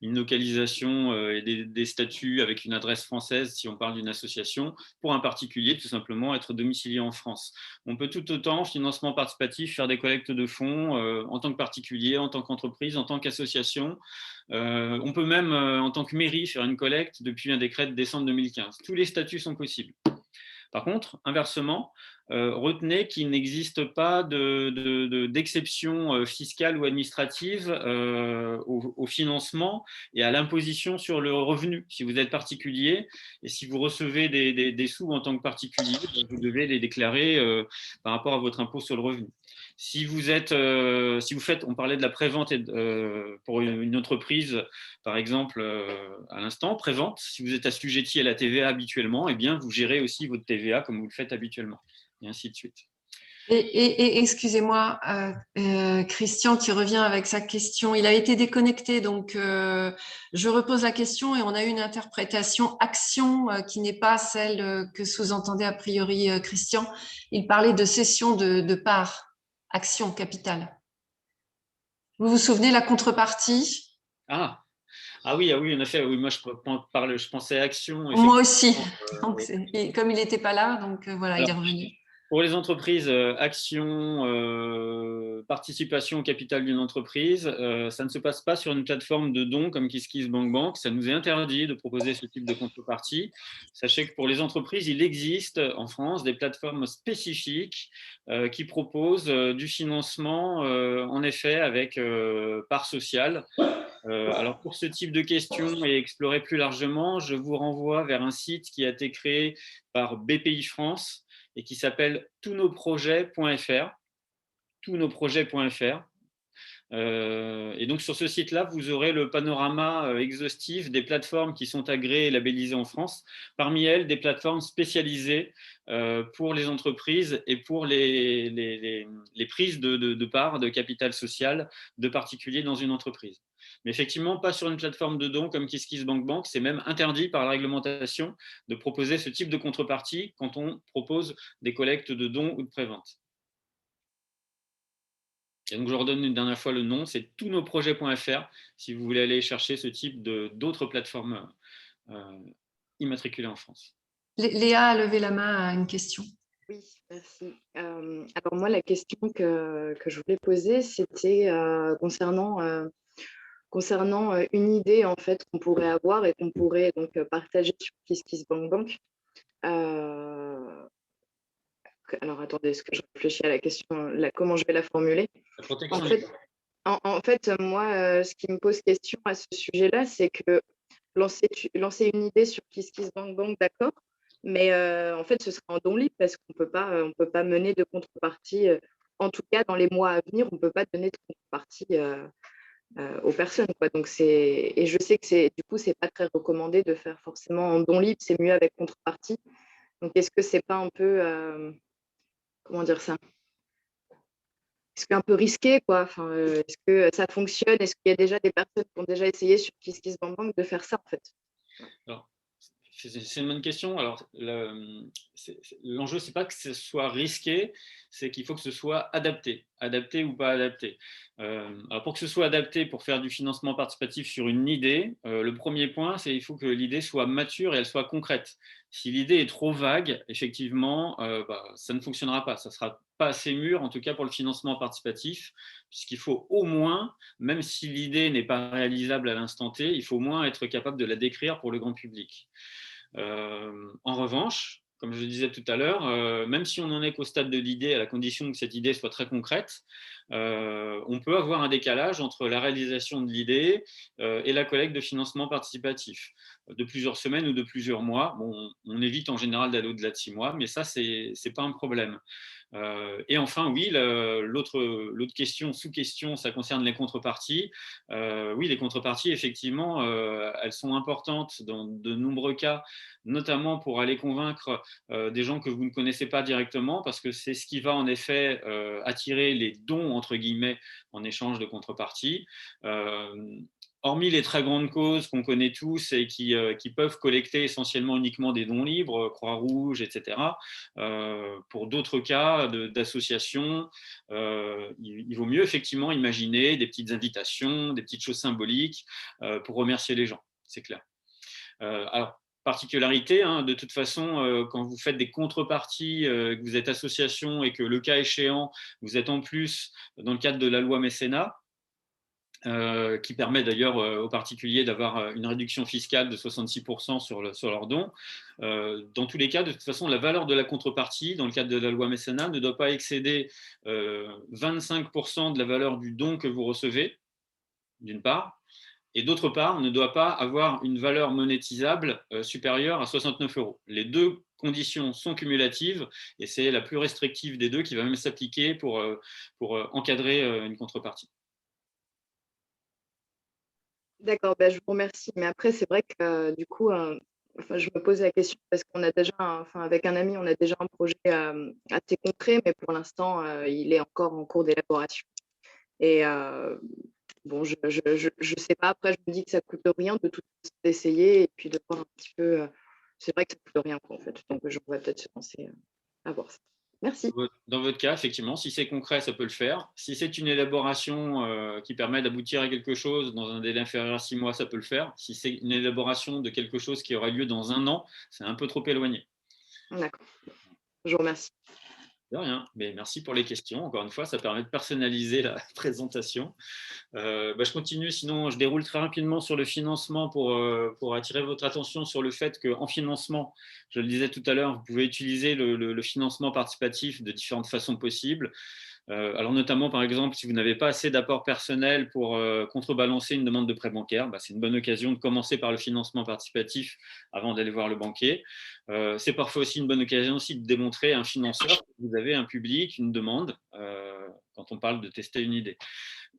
une localisation et des statuts avec une adresse française si on parle d'une association. Pour un particulier, tout simplement être domicilié en France. On peut tout autant, financement participatif, faire des collectes de fonds en tant que particulier, en tant qu'entreprise, en tant qu'association. On peut même, en tant que mairie, faire une collecte depuis un décret de décembre 2015. Tous les statuts sont possibles. Par contre, inversement, retenez qu'il n'existe pas d'exception fiscale ou administrative au financement et à l'imposition sur le revenu. Si vous êtes particulier et si vous recevez des sous en tant que particulier, vous devez les déclarer par rapport à votre impôt sur le revenu. Si vous faites, on parlait de la prévente pour une entreprise, par exemple, à l'instant, prévente, si vous êtes assujetti à la TVA habituellement, eh bien, vous gérez aussi votre TVA comme vous le faites habituellement, et ainsi de suite. Et excusez-moi, Christian qui revient avec sa question. Il a été déconnecté, donc je repose la question et on a eu une interprétation action qui n'est pas celle que sous-entendait a priori Christian. Il parlait de cession de parts, action, capital. Vous vous souvenez la contrepartie? Ah oui, en effet, oui, moi je pensais action. Moi aussi. Donc, Oui. comme il n'était pas là, donc voilà, il est revenu. Pour les entreprises, action, participation au capital d'une entreprise, ça ne se passe pas sur une plateforme de dons comme KissKissBankBank. Ça nous est interdit de proposer ce type de contrepartie. Sachez que pour les entreprises, il existe en France des plateformes spécifiques qui proposent du financement, en effet, avec part sociale. Alors pour ce type de questions et explorer plus largement, je vous renvoie vers un site qui a été créé par BPI France et qui s'appelle tousnosprojets.fr. Tousnosprojets.fr. Et donc sur ce site-là, vous aurez le panorama exhaustif des plateformes qui sont agréées et labellisées en France. Parmi elles, des plateformes spécialisées pour les entreprises et pour les prises de parts de capital social de particuliers dans une entreprise. Mais effectivement, pas sur une plateforme de dons comme KissKissBankBank. C'est même interdit par la réglementation de proposer ce type de contrepartie quand on propose des collectes de dons ou de prévente. Et donc, je redonne une dernière fois le nom, c'est tousnosprojets.fr si vous voulez aller chercher ce type d'autres plateformes immatriculées en France. Léa a levé la main à une question. Oui, merci. Alors moi, la question que je voulais poser, c'était concernant une idée en fait qu'on pourrait avoir et qu'on pourrait donc partager sur KissKissBankBank. Alors attendez, est-ce que je réfléchis à la question, comment je vais la formuler? En fait, moi, ce qui me pose question à ce sujet-là, c'est que lancer une idée sur KissKissBankBank, d'accord, mais en fait, ce sera en don libre parce qu'on peut pas mener de contrepartie. En tout cas, dans les mois à venir, on ne peut pas donner de contrepartie aux personnes, quoi. Donc et je sais que c'est pas très recommandé de faire forcément en don libre, c'est mieux avec contrepartie. Donc est-ce que c'est pas un peu comment dire ça? Est-ce qu'un peu risqué, quoi? Enfin, est-ce que ça fonctionne? Est-ce qu'il y a déjà des personnes qui ont déjà essayé sur KissKissBankBank de faire ça, en fait? Alors, c'est une bonne question. Alors, l'enjeu, c'est pas que ce soit risqué, c'est qu'il faut que ce soit adapté ou pas adapté. Alors pour que ce soit adapté pour faire du financement participatif sur une idée, le premier point, c'est qu'il faut que l'idée soit mature et elle soit concrète. Si l'idée est trop vague, effectivement, ça ne fonctionnera pas. Ça ne sera pas assez mûr, en tout cas pour le financement participatif, puisqu'il faut au moins, même si l'idée n'est pas réalisable à l'instant T, il faut au moins être capable de la décrire pour le grand public. En revanche, comme je le disais tout à l'heure, même si on n'en est qu'au stade de l'idée, à la condition que cette idée soit très concrète, on peut avoir un décalage entre la réalisation de l'idée et la collecte de financement participatif de plusieurs semaines ou de plusieurs mois. Bon, on évite en général d'aller au-delà de 6 mois, mais ça, ce n'est pas un problème. Et enfin, oui, l'autre question, sous-question, ça concerne les contreparties. Oui, les contreparties, effectivement, elles sont importantes dans de nombreux cas, notamment pour aller convaincre des gens que vous ne connaissez pas directement, parce que c'est ce qui va en effet attirer les dons, entre guillemets, en échange de contreparties. Hormis les très grandes causes qu'on connaît tous et qui peuvent collecter essentiellement uniquement des dons libres, Croix-Rouge, etc., pour d'autres cas d'associations, il vaut mieux effectivement imaginer des petites invitations, des petites choses symboliques pour remercier les gens, c'est clair. Alors, particularité, hein, de toute façon, quand vous faites des contreparties, que vous êtes association et que le cas échéant, vous êtes en plus dans le cadre de la loi mécénat, qui permet d'ailleurs aux particuliers d'avoir une réduction fiscale de 66% sur leurs dons. Dans tous les cas, de toute façon, la valeur de la contrepartie, dans le cadre de la loi mécénat, ne doit pas excéder 25% de la valeur du don que vous recevez, d'une part, et d'autre part, ne doit pas avoir une valeur monétisable supérieure à 69 €. Les deux conditions sont cumulatives et c'est la plus restrictive des deux qui va même s'appliquer pour encadrer une contrepartie. D'accord, bah, je vous remercie. Mais après, c'est vrai que du coup, je me pose la question parce qu'on a déjà, avec un ami, on a déjà un projet assez concret, mais pour l'instant, il est encore en cours d'élaboration. Et bon, je sais pas. Après, je me dis que ça coûte rien de tout essayer et puis de voir un petit peu. C'est vrai que ça coûte rien, quoi, en fait. Donc, on va peut-être se lancer à voir ça. Merci. Dans votre cas, effectivement, si c'est concret, ça peut le faire. Si c'est une élaboration qui permet d'aboutir à quelque chose dans un délai inférieur à 6 mois, ça peut le faire. Si c'est une élaboration de quelque chose qui aura lieu dans 1 an, c'est un peu trop éloigné. D'accord. Je vous remercie. De rien, mais merci pour les questions. Encore une fois, ça permet de personnaliser la présentation. Je continue, sinon je déroule très rapidement sur le financement pour attirer votre attention sur le fait qu'en financement, je le disais tout à l'heure, vous pouvez utiliser le financement participatif de différentes façons possibles. Alors notamment, par exemple, si vous n'avez pas assez d'apport personnel pour contrebalancer une demande de prêt bancaire, c'est une bonne occasion de commencer par le financement participatif avant d'aller voir le banquier. C'est parfois aussi une bonne occasion aussi de démontrer à un financeur que vous avez un public, une demande, quand on parle de tester une idée.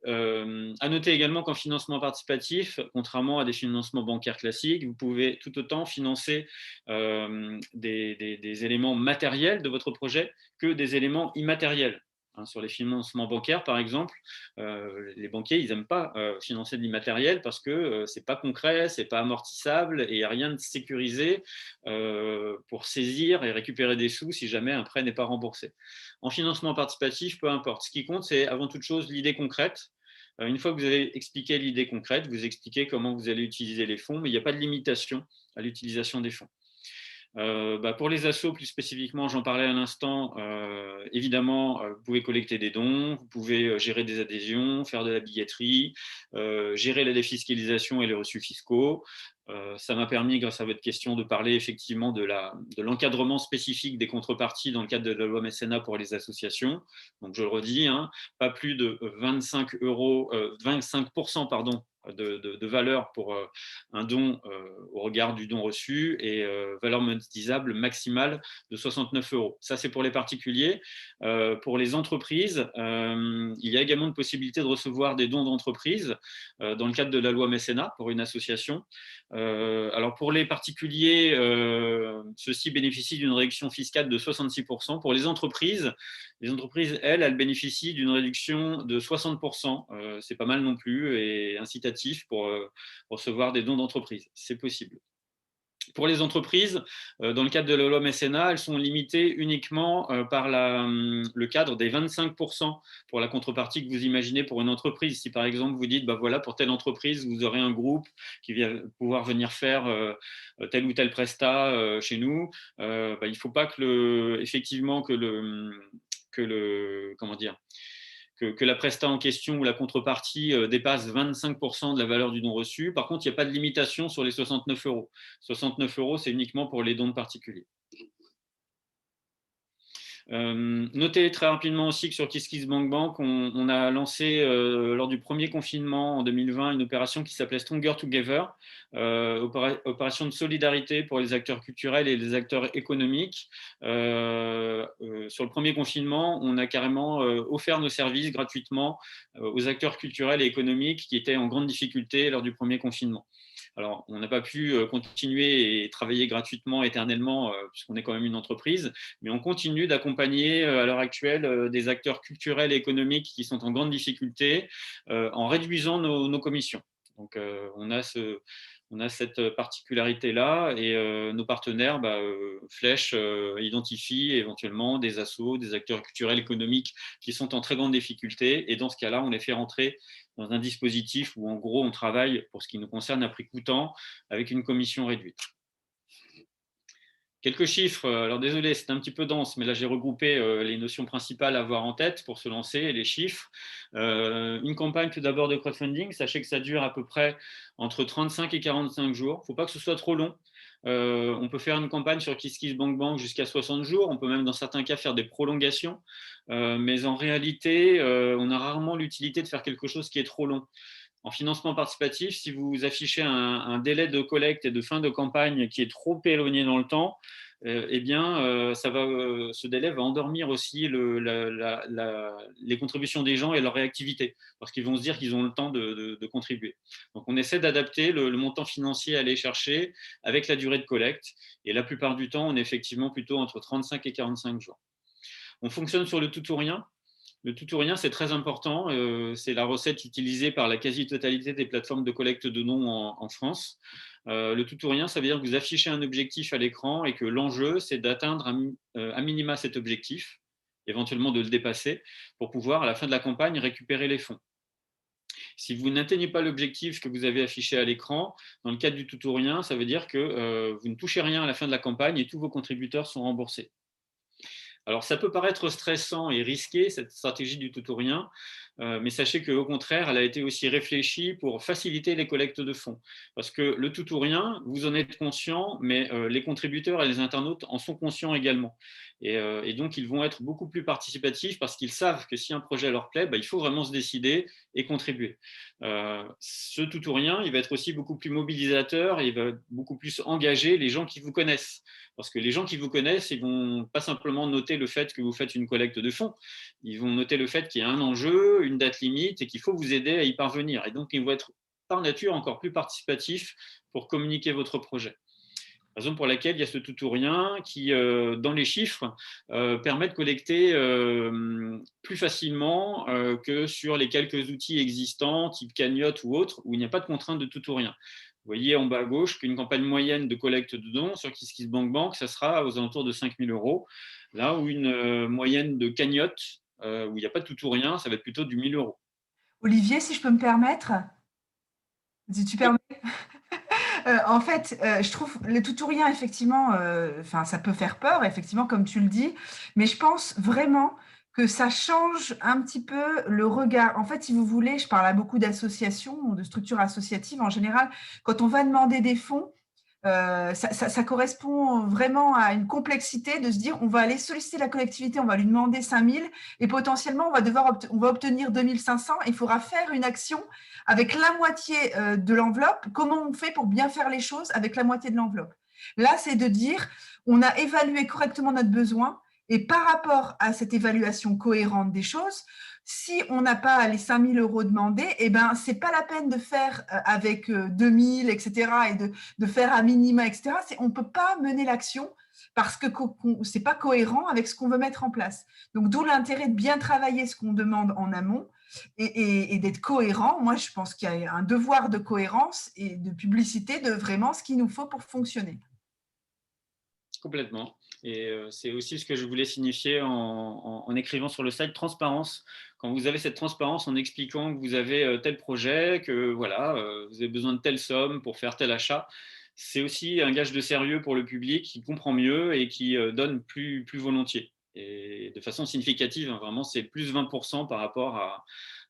À noter également qu'en financement participatif, contrairement à des financements bancaires classiques, vous pouvez tout autant financer des éléments matériels de votre projet que des éléments immatériels. Sur les financements bancaires, par exemple, les banquiers, ils n'aiment pas financer de l'immatériel parce que ce n'est pas concret, ce n'est pas amortissable et il n'y a rien de sécurisé pour saisir et récupérer des sous si jamais un prêt n'est pas remboursé. En financement participatif, peu importe. Ce qui compte, c'est avant toute chose l'idée concrète. Une fois que vous avez expliqué l'idée concrète, vous expliquez comment vous allez utiliser les fonds, mais il n'y a pas de limitation à l'utilisation des fonds. Pour les assos, plus spécifiquement, j'en parlais à l'instant, évidemment, vous pouvez collecter des dons, vous pouvez gérer des adhésions, faire de la billetterie, gérer la défiscalisation et les reçus fiscaux. Ça m'a permis, grâce à votre question, de parler effectivement de l'encadrement spécifique des contreparties dans le cadre de la loi mécénat pour les associations. Donc, je le redis, pas plus de 25% de valeur pour un don au regard du don reçu et valeur monétisable maximale de 69 €. Ça, c'est pour les particuliers. Pour les entreprises, il y a également une possibilité de recevoir des dons d'entreprise dans le cadre de la loi mécénat pour une association. Alors, pour les particuliers, ceux-ci bénéficient d'une réduction fiscale de 66%. Pour les entreprises, elles bénéficient d'une réduction de 60%. C'est pas mal non plus et incitatif pour recevoir des dons d'entreprise. C'est possible. Pour les entreprises, dans le cadre de la loi mécénat, elles sont limitées uniquement par le cadre des 25% pour la contrepartie que vous imaginez pour une entreprise. Si par exemple vous dites, voilà, pour telle entreprise, vous aurez un groupe qui va pouvoir venir faire tel ou tel prestat chez nous, il ne faut pas que la presta en question ou la contrepartie dépasse 25% de la valeur du don reçu. Par contre, il n'y a pas de limitation sur les 69 €. 69 €, c'est uniquement pour les dons de particuliers. Notez très rapidement aussi que sur KissKissBankBank, on a lancé lors du premier confinement en 2020 une opération qui s'appelait Stronger Together, opération de solidarité pour les acteurs culturels et les acteurs économiques. Sur le premier confinement, on a carrément offert nos services gratuitement aux acteurs culturels et économiques qui étaient en grande difficulté lors du premier confinement. Alors, on n'a pas pu continuer et travailler gratuitement éternellement, puisqu'on est quand même une entreprise, mais on continue d'accompagner à l'heure actuelle des acteurs culturels et économiques qui sont en grande difficulté en réduisant nos commissions. Donc, on a cette particularité-là et nos partenaires flèchent, identifient éventuellement des assos, des acteurs culturels économiques qui sont en très grande difficulté. Et dans ce cas-là, on les fait rentrer dans un dispositif où en gros, on travaille pour ce qui nous concerne à prix coûtant avec une commission réduite. Quelques chiffres, alors désolé, c'est un petit peu dense, mais là j'ai regroupé les notions principales à avoir en tête pour se lancer et les chiffres. Une campagne tout d'abord de crowdfunding, sachez que ça dure à peu près entre 35 et 45 jours. Il ne faut pas que ce soit trop long. On peut faire une campagne sur KissKissBankBank jusqu'à 60 jours. On peut même dans certains cas faire des prolongations. Mais en réalité, on a rarement l'utilité de faire quelque chose qui est trop long. En financement participatif, si vous affichez un délai de collecte et de fin de campagne qui est trop éloigné dans le temps, eh bien, ce délai va endormir aussi les contributions des gens et leur réactivité, parce qu'ils vont se dire qu'ils ont le temps de contribuer. Donc, on essaie d'adapter le montant financier à aller chercher avec la durée de collecte. Et la plupart du temps, on est effectivement plutôt entre 35 et 45 jours. On fonctionne sur le tout ou rien. Le tout ou rien, c'est très important. C'est la recette utilisée par la quasi-totalité des plateformes de collecte de dons en France. Le tout ou rien, ça veut dire que vous affichez un objectif à l'écran et que l'enjeu, c'est d'atteindre à minima cet objectif, éventuellement de le dépasser, pour pouvoir, à la fin de la campagne, récupérer les fonds. Si vous n'atteignez pas l'objectif que vous avez affiché à l'écran, dans le cadre du tout ou rien, ça veut dire que vous ne touchez rien à la fin de la campagne et tous vos contributeurs sont remboursés. Alors, ça peut paraître stressant et risqué, cette stratégie du tout ou rien, mais sachez qu'au contraire, elle a été aussi réfléchie pour faciliter les collectes de fonds. Parce que le tout ou rien, vous en êtes conscient, mais les contributeurs et les internautes en sont conscients également. Et donc, ils vont être beaucoup plus participatifs parce qu'ils savent que si un projet leur plaît, il faut vraiment se décider et contribuer. Ce tout ou rien, il va être aussi beaucoup plus mobilisateur et il va beaucoup plus engager les gens qui vous connaissent. Parce que les gens qui vous connaissent, ils ne vont pas simplement noter le fait que vous faites une collecte de fonds, ils vont noter le fait qu'il y a un enjeu, une date limite et qu'il faut vous aider à y parvenir. Et donc, ils vont être par nature encore plus participatifs pour communiquer votre projet. Raison pour laquelle il y a ce tout ou rien qui, dans les chiffres, permet de collecter plus facilement que sur les quelques outils existants, type cagnotte ou autre, où il n'y a pas de contrainte de tout ou rien. Vous voyez en bas à gauche qu'une campagne moyenne de collecte de dons sur KissKissBankBank, ça sera aux alentours de 5 000 €. Là où une moyenne de cagnotte, où il n'y a pas de tout ou rien, ça va être plutôt du 1 000 €. Olivier, si je peux me permettre, si tu permets. En fait, je trouve le tout ou rien, effectivement, ça peut faire peur, effectivement, comme tu le dis, mais je pense vraiment que ça change un petit peu le regard. En fait, si vous voulez, je parle à beaucoup d'associations ou de structures associatives en général, quand on va demander des fonds, ça correspond vraiment à une complexité de se dire on va aller solliciter la collectivité, on va lui demander 5 000 et potentiellement on va obtenir 2 500. Il faudra faire une action avec la moitié de l'enveloppe. Comment on fait pour bien faire les choses avec la moitié de l'enveloppe? Là, c'est de dire on a évalué correctement notre besoin et par rapport à cette évaluation cohérente des choses, si on n'a pas les 5 000 € demandés, ce n'est pas la peine de faire avec 2 000, etc., et de faire à minima, etc. On ne peut pas mener l'action parce que ce n'est pas cohérent avec ce qu'on veut mettre en place. Donc, d'où l'intérêt de bien travailler ce qu'on demande en amont et d'être cohérent. Moi, je pense qu'il y a un devoir de cohérence et de publicité de vraiment ce qu'il nous faut pour fonctionner. Complètement. Et c'est aussi ce que je voulais signifier en écrivant sur le site transparence. Quand vous avez cette transparence en expliquant que vous avez tel projet, que voilà, vous avez besoin de telle somme pour faire tel achat, c'est aussi un gage de sérieux pour le public qui comprend mieux et qui donne plus volontiers. Et de façon significative, hein, vraiment, c'est plus 20% par rapport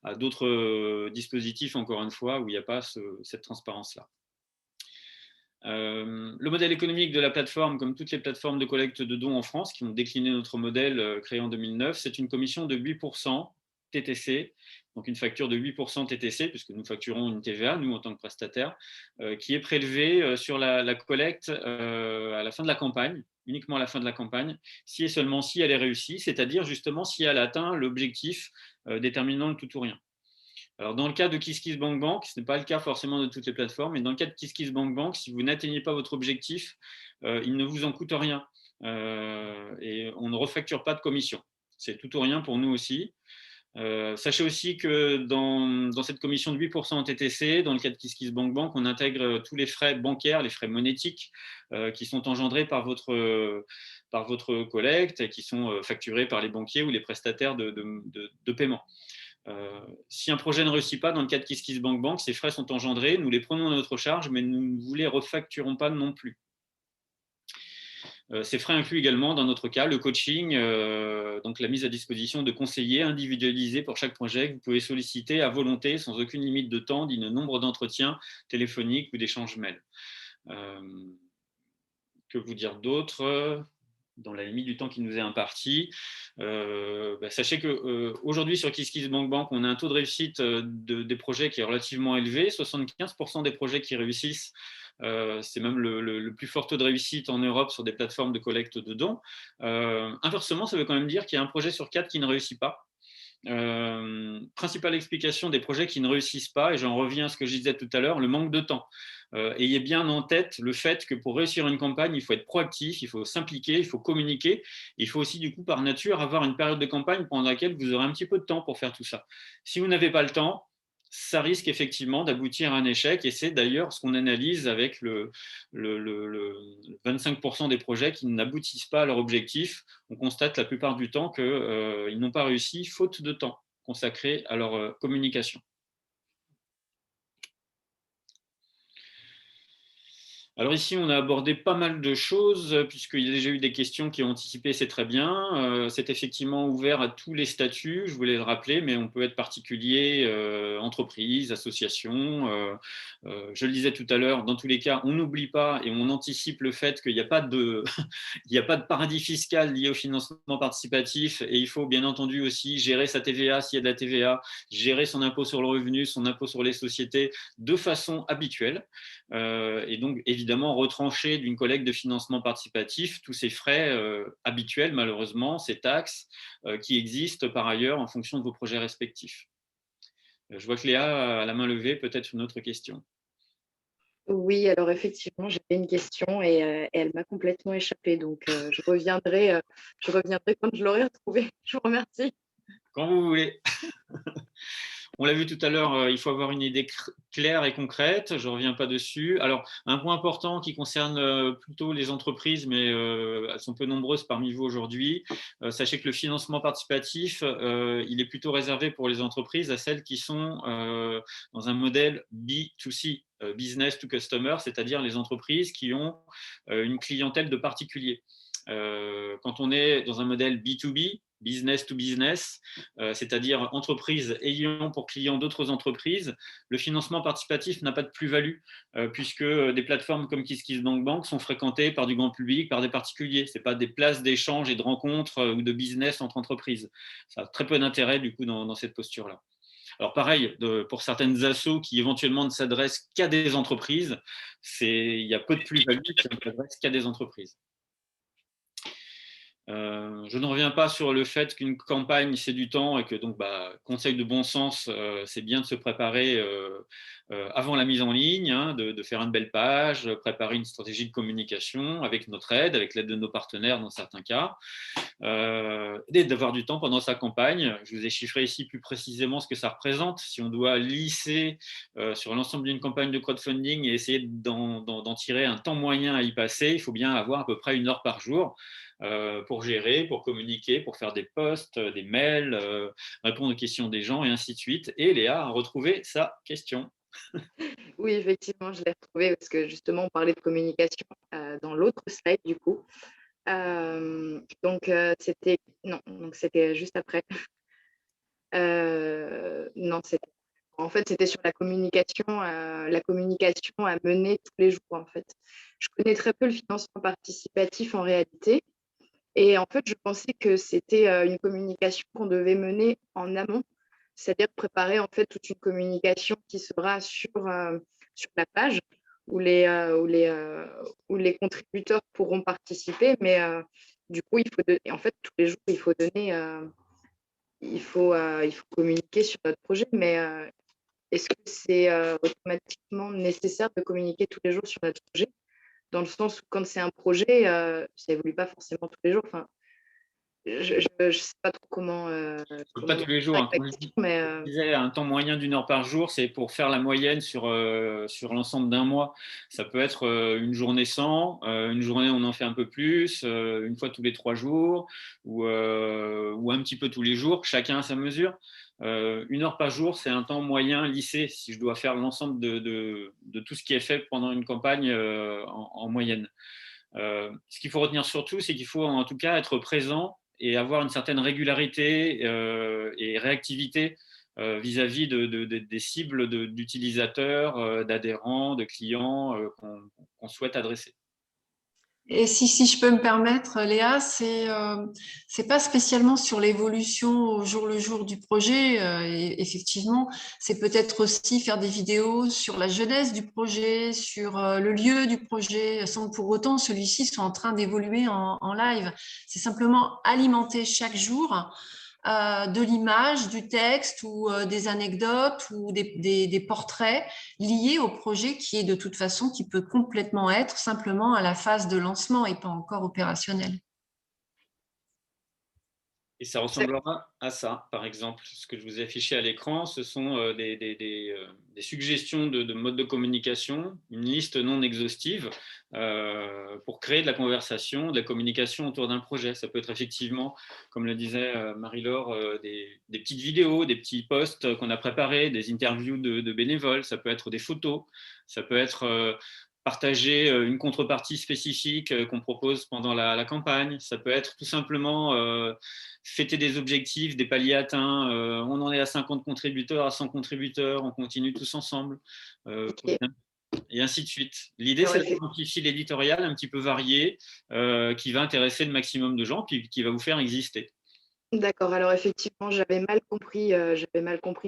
à d'autres dispositifs, encore une fois, où il n'y a pas cette transparence-là. Le modèle économique de la plateforme, comme toutes les plateformes de collecte de dons en France qui ont décliné notre modèle créé en 2009, c'est une commission de 8% TTC, donc une facture de 8% TTC, puisque nous facturons une TVA, nous en tant que prestataire, qui est prélevée sur la collecte à la fin de la campagne, uniquement à la fin de la campagne, si et seulement si elle est réussie, c'est-à-dire justement si elle atteint l'objectif déterminant le tout ou rien. Alors, dans le cas de KissKissBankBank, ce n'est pas le cas forcément de toutes les plateformes, mais dans le cas de KissKissBankBank, si vous n'atteignez pas votre objectif, il ne vous en coûte rien et on ne refacture pas de commission. C'est tout ou rien pour nous aussi. Sachez aussi que dans cette commission de 8% en TTC, dans le cas de KissKissBankBank, on intègre tous les frais bancaires, les frais monétiques qui sont engendrés par votre collecte et qui sont facturés par les banquiers ou les prestataires de paiement. Si un projet ne réussit pas, dans le cas de KissKissBankBank, ces frais sont engendrés, nous les prenons à notre charge, mais nous ne vous les refacturons pas non plus. Ces frais incluent également, dans notre cas, le coaching, donc la mise à disposition de conseillers individualisés pour chaque projet que vous pouvez solliciter à volonté, sans aucune limite de temps, ni de nombre d'entretiens téléphoniques ou d'échanges mails. Que vous dire d'autre ? Dans la limite du temps qui nous est imparti. Sachez qu'aujourd'hui, sur KissKissBankBank, on a un taux de réussite des projets qui est relativement élevé. 75% des projets qui réussissent, c'est même le plus fort taux de réussite en Europe sur des plateformes de collecte de dons. Inversement, ça veut quand même dire qu'il y a un projet sur 4 qui ne réussit pas. Principale explication des projets qui ne réussissent pas, et j'en reviens à ce que je disais tout à l'heure, le manque de temps. Ayez bien en tête le fait que pour réussir une campagne, il faut être proactif, il faut s'impliquer, il faut communiquer. Il faut aussi, du coup, par nature, avoir une période de campagne pendant laquelle vous aurez un petit peu de temps pour faire tout ça. Si vous n'avez pas le temps, ça risque effectivement d'aboutir à un échec. Et c'est d'ailleurs ce qu'on analyse avec le 25% des projets qui n'aboutissent pas à leur objectif. On constate la plupart du temps qu'ils n'ont pas réussi faute de temps consacré à leur communication. Alors ici, on a abordé pas mal de choses, puisqu'il y a déjà eu des questions qui ont anticipé, c'est très bien. C'est effectivement ouvert à tous les statuts, je voulais le rappeler, mais on peut être particulier, entreprise, association. Je le disais tout à l'heure, dans tous les cas, on n'oublie pas et on anticipe le fait qu'il n'y a pas de paradis fiscal lié au financement participatif, et il faut bien entendu aussi gérer sa TVA s'il y a de la TVA, gérer son impôt sur le revenu, son impôt sur les sociétés de façon habituelle. Et donc évidemment retrancher d'une collecte de financement participatif tous ces frais habituels, malheureusement, ces taxes qui existent par ailleurs en fonction de vos projets respectifs. Je vois que Léa a la main levée, peut-être une autre question. Oui, alors effectivement, j'avais une question et elle m'a complètement échappé, donc je reviendrai quand je l'aurai retrouvée. Je vous remercie. Quand vous voulez. On l'a vu tout à l'heure, il faut avoir une idée claire et concrète. Je ne reviens pas dessus. Alors, un point important qui concerne plutôt les entreprises, mais elles sont peu nombreuses parmi vous aujourd'hui. Sachez que le financement participatif, il est plutôt réservé pour les entreprises, à celles qui sont dans un modèle B2C, business to customer, c'est-à-dire les entreprises qui ont une clientèle de particuliers. Quand on est dans un modèle B2B, business to business, c'est-à-dire entreprises ayant pour clients d'autres entreprises, le financement participatif n'a pas de plus-value puisque des plateformes comme KissKissBankBank sont fréquentées par du grand public, par des particuliers. Ce n'est pas des places d'échange et de rencontres ou de business entre entreprises. Ça a très peu d'intérêt du coup dans cette posture-là. Alors pareil, pour certaines assos qui éventuellement ne s'adressent qu'à des entreprises, il y a peu de plus-value qui ne s'adressent qu'à des entreprises. Je ne reviens pas sur le fait qu'une campagne, c'est du temps et que donc, conseil de bon sens, c'est bien de se préparer avant la mise en ligne, hein, de faire une belle page, préparer une stratégie de communication avec notre aide, avec l'aide de nos partenaires dans certains cas, et d'avoir du temps pendant sa campagne. Je vous ai chiffré ici plus précisément ce que ça représente. Si on doit lisser sur l'ensemble d'une campagne de crowdfunding et essayer d'en tirer un temps moyen à y passer, il faut bien avoir à peu près 1 heure par jour. Pour gérer, pour communiquer, pour faire des posts, des mails, répondre aux questions des gens et ainsi de suite. Et Léa a retrouvé sa question. Oui, effectivement, je l'ai retrouvée parce que justement, on parlait de communication dans l'autre slide du coup. Donc, c'était juste après. Non, c'était en fait, c'était sur la communication à mener tous les jours, en fait. Je connais très peu le financement participatif en réalité. Et en fait, je pensais que c'était une communication qu'on devait mener en amont, c'est-à-dire préparer en fait toute une communication qui sera sur la page où les contributeurs pourront participer. Mais du coup, en fait, tous les jours, il faut communiquer sur notre projet. Mais est-ce que c'est automatiquement nécessaire de communiquer tous les jours sur notre projet? Dans le sens où quand c'est un projet, ça évolue pas forcément tous les jours. Enfin, je sais pas trop comment. Pas tous les jours. Hein. Mais je disais, un temps moyen d'1 heure par jour, c'est pour faire la moyenne sur l'ensemble d'un mois. Ça peut être une journée sans, une journée on en fait un peu plus, une fois tous les 3 jours, ou un petit peu tous les jours, chacun à sa mesure. 1 heure par jour, c'est un temps moyen lycée, si je dois faire l'ensemble de tout ce qui est fait pendant une campagne en moyenne. Ce qu'il faut retenir surtout, c'est qu'il faut en tout cas être présent et avoir une certaine régularité et réactivité vis-à-vis des cibles d'utilisateurs, d'adhérents, de clients qu'on souhaite adresser. Et si je peux me permettre, Léa, c'est pas spécialement sur l'évolution au jour le jour du projet. Et effectivement, c'est peut-être aussi faire des vidéos sur la jeunesse du projet, sur le lieu du projet, sans que pour autant celui-ci soit en train d'évoluer en live. C'est simplement alimenter chaque jour de l'image, du texte ou des anecdotes ou des portraits liés au projet qui est de toute façon, qui peut complètement être simplement à la phase de lancement et pas encore opérationnel. Et ça ressemblera à ça, par exemple. Ce que je vous ai affiché à l'écran, ce sont des suggestions de modes de communication, une liste non exhaustive pour créer de la conversation, de la communication autour d'un projet. Ça peut être effectivement, comme le disait Marie-Laure, des petites vidéos, des petits posts qu'on a préparés, des interviews de bénévoles, ça peut être des photos, ça peut être partager une contrepartie spécifique qu'on propose pendant la campagne. Ça peut être tout simplement fêter des objectifs, des paliers atteints. On en est à 50 contributeurs, à 100 contributeurs, on continue tous ensemble. Okay. Et ainsi de suite. L'idée, c'est d'avoir un fil éditorial un petit peu varié qui va intéresser le maximum de gens, puis qui va vous faire exister. D'accord. Alors effectivement, j'avais mal compris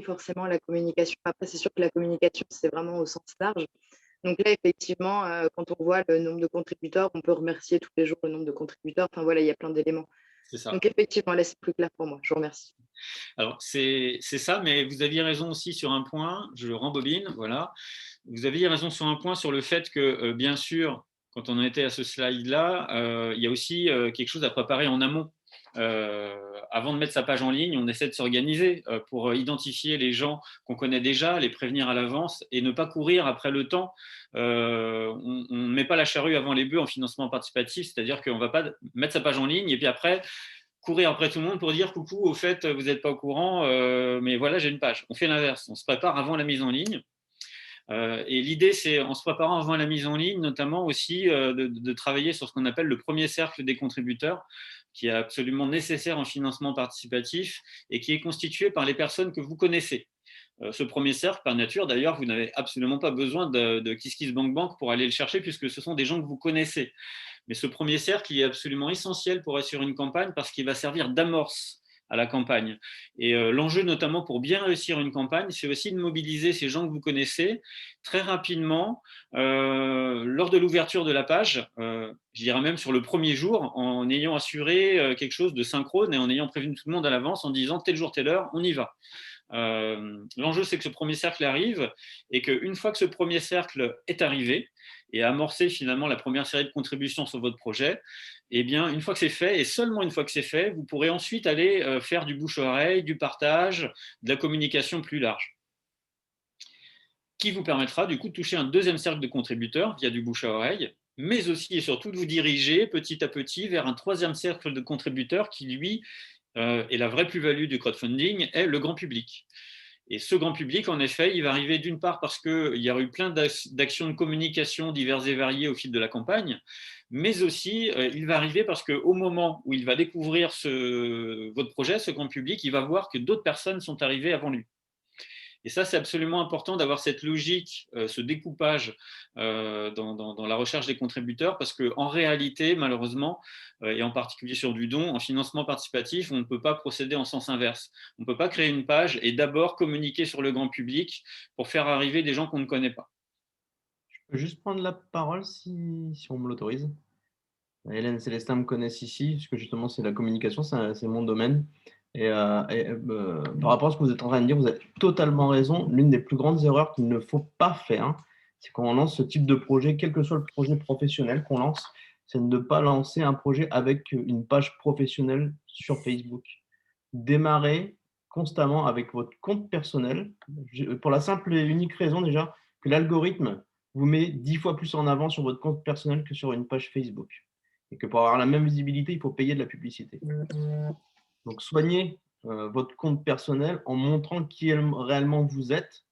forcément la communication. Après, c'est sûr que la communication, c'est vraiment au sens large. Donc là, effectivement, quand on voit le nombre de contributeurs, on peut remercier tous les jours le nombre de contributeurs. Enfin voilà, il y a plein d'éléments. C'est ça. Donc effectivement, là, c'est plus clair pour moi. Je vous remercie. Alors, c'est ça, mais vous aviez raison aussi sur un point. Je rembobine, voilà. Vous aviez raison sur un point sur le fait que, bien sûr, quand on en était à ce slide-là, il y a aussi quelque chose à préparer en amont. Avant de mettre sa page en ligne, on essaie de s'organiser pour identifier les gens qu'on connaît déjà, les prévenir à l'avance et ne pas courir après le temps. On ne met pas la charrue avant les bœufs en financement participatif, c'est-à-dire qu'on ne va pas mettre sa page en ligne et puis après courir après tout le monde pour dire coucou, au fait, vous n'êtes pas au courant, mais voilà, j'ai une page. On fait l'inverse, on se prépare avant la mise en ligne. Et l'idée, c'est en se préparant avant la mise en ligne, notamment aussi de travailler sur ce qu'on appelle le premier cercle des contributeurs, qui est absolument nécessaire en financement participatif et qui est constitué par les personnes que vous connaissez. Ce premier cercle, par nature, d'ailleurs, vous n'avez absolument pas besoin de KissKissBankBank pour aller le chercher, puisque ce sont des gens que vous connaissez. Mais ce premier cercle, il est absolument essentiel pour assurer une campagne parce qu'il va servir d'amorce à la campagne. Et l'enjeu, notamment pour bien réussir une campagne, c'est aussi de mobiliser ces gens que vous connaissez très rapidement lors de l'ouverture de la page, je dirais même sur le premier jour, en ayant assuré quelque chose de synchrone et en ayant prévenu tout le monde à l'avance en disant tel jour, telle heure, on y va. L'enjeu, c'est que ce premier cercle arrive et qu'une fois que ce premier cercle est arrivé et a amorcé finalement la première série de contributions sur votre projet, eh bien, une fois que c'est fait, et seulement une fois que c'est fait, vous pourrez ensuite aller faire du bouche-à-oreille, du partage, de la communication plus large, qui vous permettra du coup de toucher un deuxième cercle de contributeurs via du bouche-à-oreille, mais aussi et surtout de vous diriger petit à petit vers un troisième cercle de contributeurs qui, lui, et la vraie plus-value du crowdfunding est le grand public. Et ce grand public, en effet, il va arriver d'une part parce qu'il y a eu plein d'actions de communication diverses et variées au fil de la campagne, mais aussi il va arriver parce qu'au moment où il va découvrir votre projet, ce grand public, il va voir que d'autres personnes sont arrivées avant lui. Et ça, c'est absolument important d'avoir cette logique, ce découpage dans la recherche des contributeurs, parce qu'en réalité, malheureusement, et en particulier sur du don, en financement participatif, on ne peut pas procéder en sens inverse. On ne peut pas créer une page et d'abord communiquer sur le grand public pour faire arriver des gens qu'on ne connaît pas. Je peux juste prendre la parole si on me l'autorise. Hélène et Célestin me connaissent ici, parce que justement, c'est la communication, c'est mon domaine. Par rapport à ce que vous êtes en train de dire, vous avez totalement raison. L'une des plus grandes erreurs qu'il ne faut pas faire, c'est quand on lance ce type de projet, quel que soit le projet professionnel qu'on lance, c'est de ne pas lancer un projet avec une page professionnelle sur Facebook. Démarrez constamment avec votre compte personnel, pour la simple et unique raison déjà que l'algorithme vous met 10 fois plus en avant sur votre compte personnel que sur une page Facebook. Et que pour avoir la même visibilité, il faut payer de la publicité. Donc, soignez votre compte personnel en montrant qui réellement vous êtes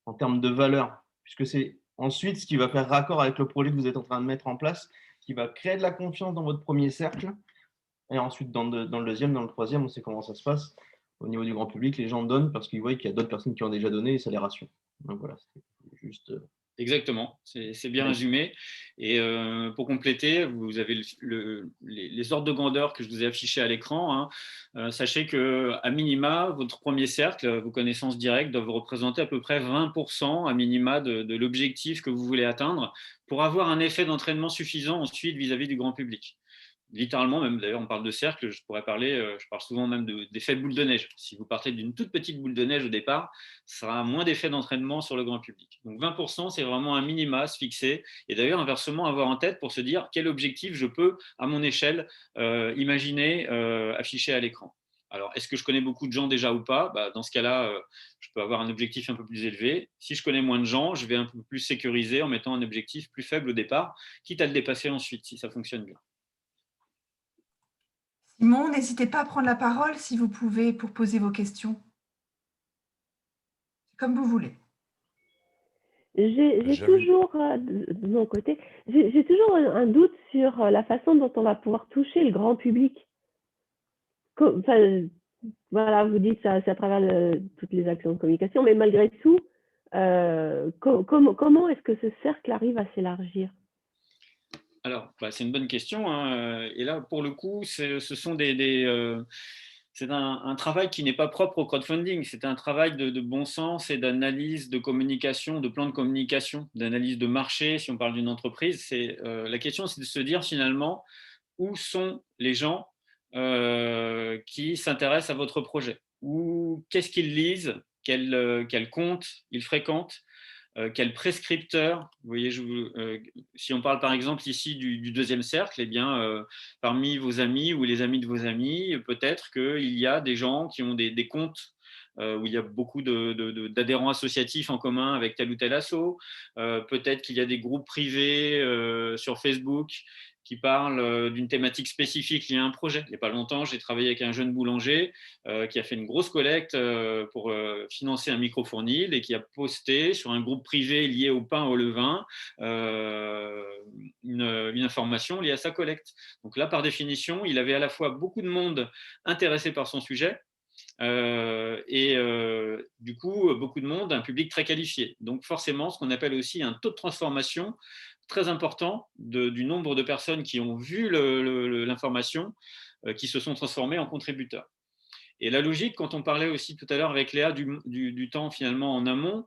en termes de valeur, puisque c'est ensuite ce qui va faire raccord avec le projet que vous êtes en train de mettre en place, qui va créer de la confiance dans votre premier cercle, et ensuite dans le deuxième, dans le troisième, on sait comment ça se passe. Au niveau du grand public, les gens donnent parce qu'ils voient qu'il y a d'autres personnes qui ont déjà donné et ça les rassure. Donc voilà, c'est juste… Exactement, c'est bien résumé. Et pour compléter, vous avez les ordres de grandeur que je vous ai affichés à l'écran. Sachez qu'à minima, votre premier cercle, vos connaissances directes doivent représenter à peu près 20% à minima de l'objectif que vous voulez atteindre pour avoir un effet d'entraînement suffisant ensuite vis-à-vis du grand public. Littéralement, même d'ailleurs, on parle de cercle, je parle souvent même d'effet boule de neige. Si vous partez d'une toute petite boule de neige au départ, ça sera moins d'effet d'entraînement sur le grand public. Donc 20%, c'est vraiment un minima se fixer. Et d'ailleurs, inversement, avoir en tête pour se dire quel objectif je peux, à mon échelle, imaginer afficher à l'écran. Alors, est-ce que je connais beaucoup de gens déjà ou pas ? Dans ce cas-là, je peux avoir un objectif un peu plus élevé. Si je connais moins de gens, je vais un peu plus sécuriser en mettant un objectif plus faible au départ, quitte à le dépasser ensuite, si ça fonctionne bien. Simon, n'hésitez pas à prendre la parole si vous pouvez pour poser vos questions. Comme vous voulez. J'ai toujours, de mon côté, j'ai toujours un doute sur la façon dont on va pouvoir toucher le grand public. Enfin, voilà, vous dites ça, c'est à travers toutes les actions de communication, mais malgré tout, comment est-ce que ce cercle arrive à s'élargir ? Alors, c'est une bonne question. Et là, pour le coup, c'est un travail qui n'est pas propre au crowdfunding. C'est un travail de bon sens et d'analyse de communication, de plan de communication, d'analyse de marché. Si on parle d'une entreprise, la question, c'est de se dire finalement où sont les gens qui s'intéressent à votre projet, ou qu'est-ce qu'ils lisent, quels comptes ils fréquentent. Quel prescripteur, vous voyez, si on parle par exemple ici du deuxième cercle, eh bien, parmi vos amis ou les amis de vos amis, peut-être qu'il y a des gens qui ont des comptes où il y a beaucoup d'adhérents associatifs en commun avec tel ou tel asso. Peut-être qu'il y a des groupes privés sur Facebook qui parle d'une thématique spécifique liée à un projet. Il n'y a pas longtemps, j'ai travaillé avec un jeune boulanger qui a fait une grosse collecte pour financer un micro-fournil et qui a posté sur un groupe privé lié au pain au levain une information liée à sa collecte. Donc là, par définition, il avait à la fois beaucoup de monde intéressé par son sujet, du coup, beaucoup de monde, un public très qualifié. Donc forcément, ce qu'on appelle aussi un taux de transformation très important du nombre de personnes qui ont vu l'information, qui se sont transformées en contributeurs. Et la logique, quand on parlait aussi tout à l'heure avec Léa du temps finalement en amont,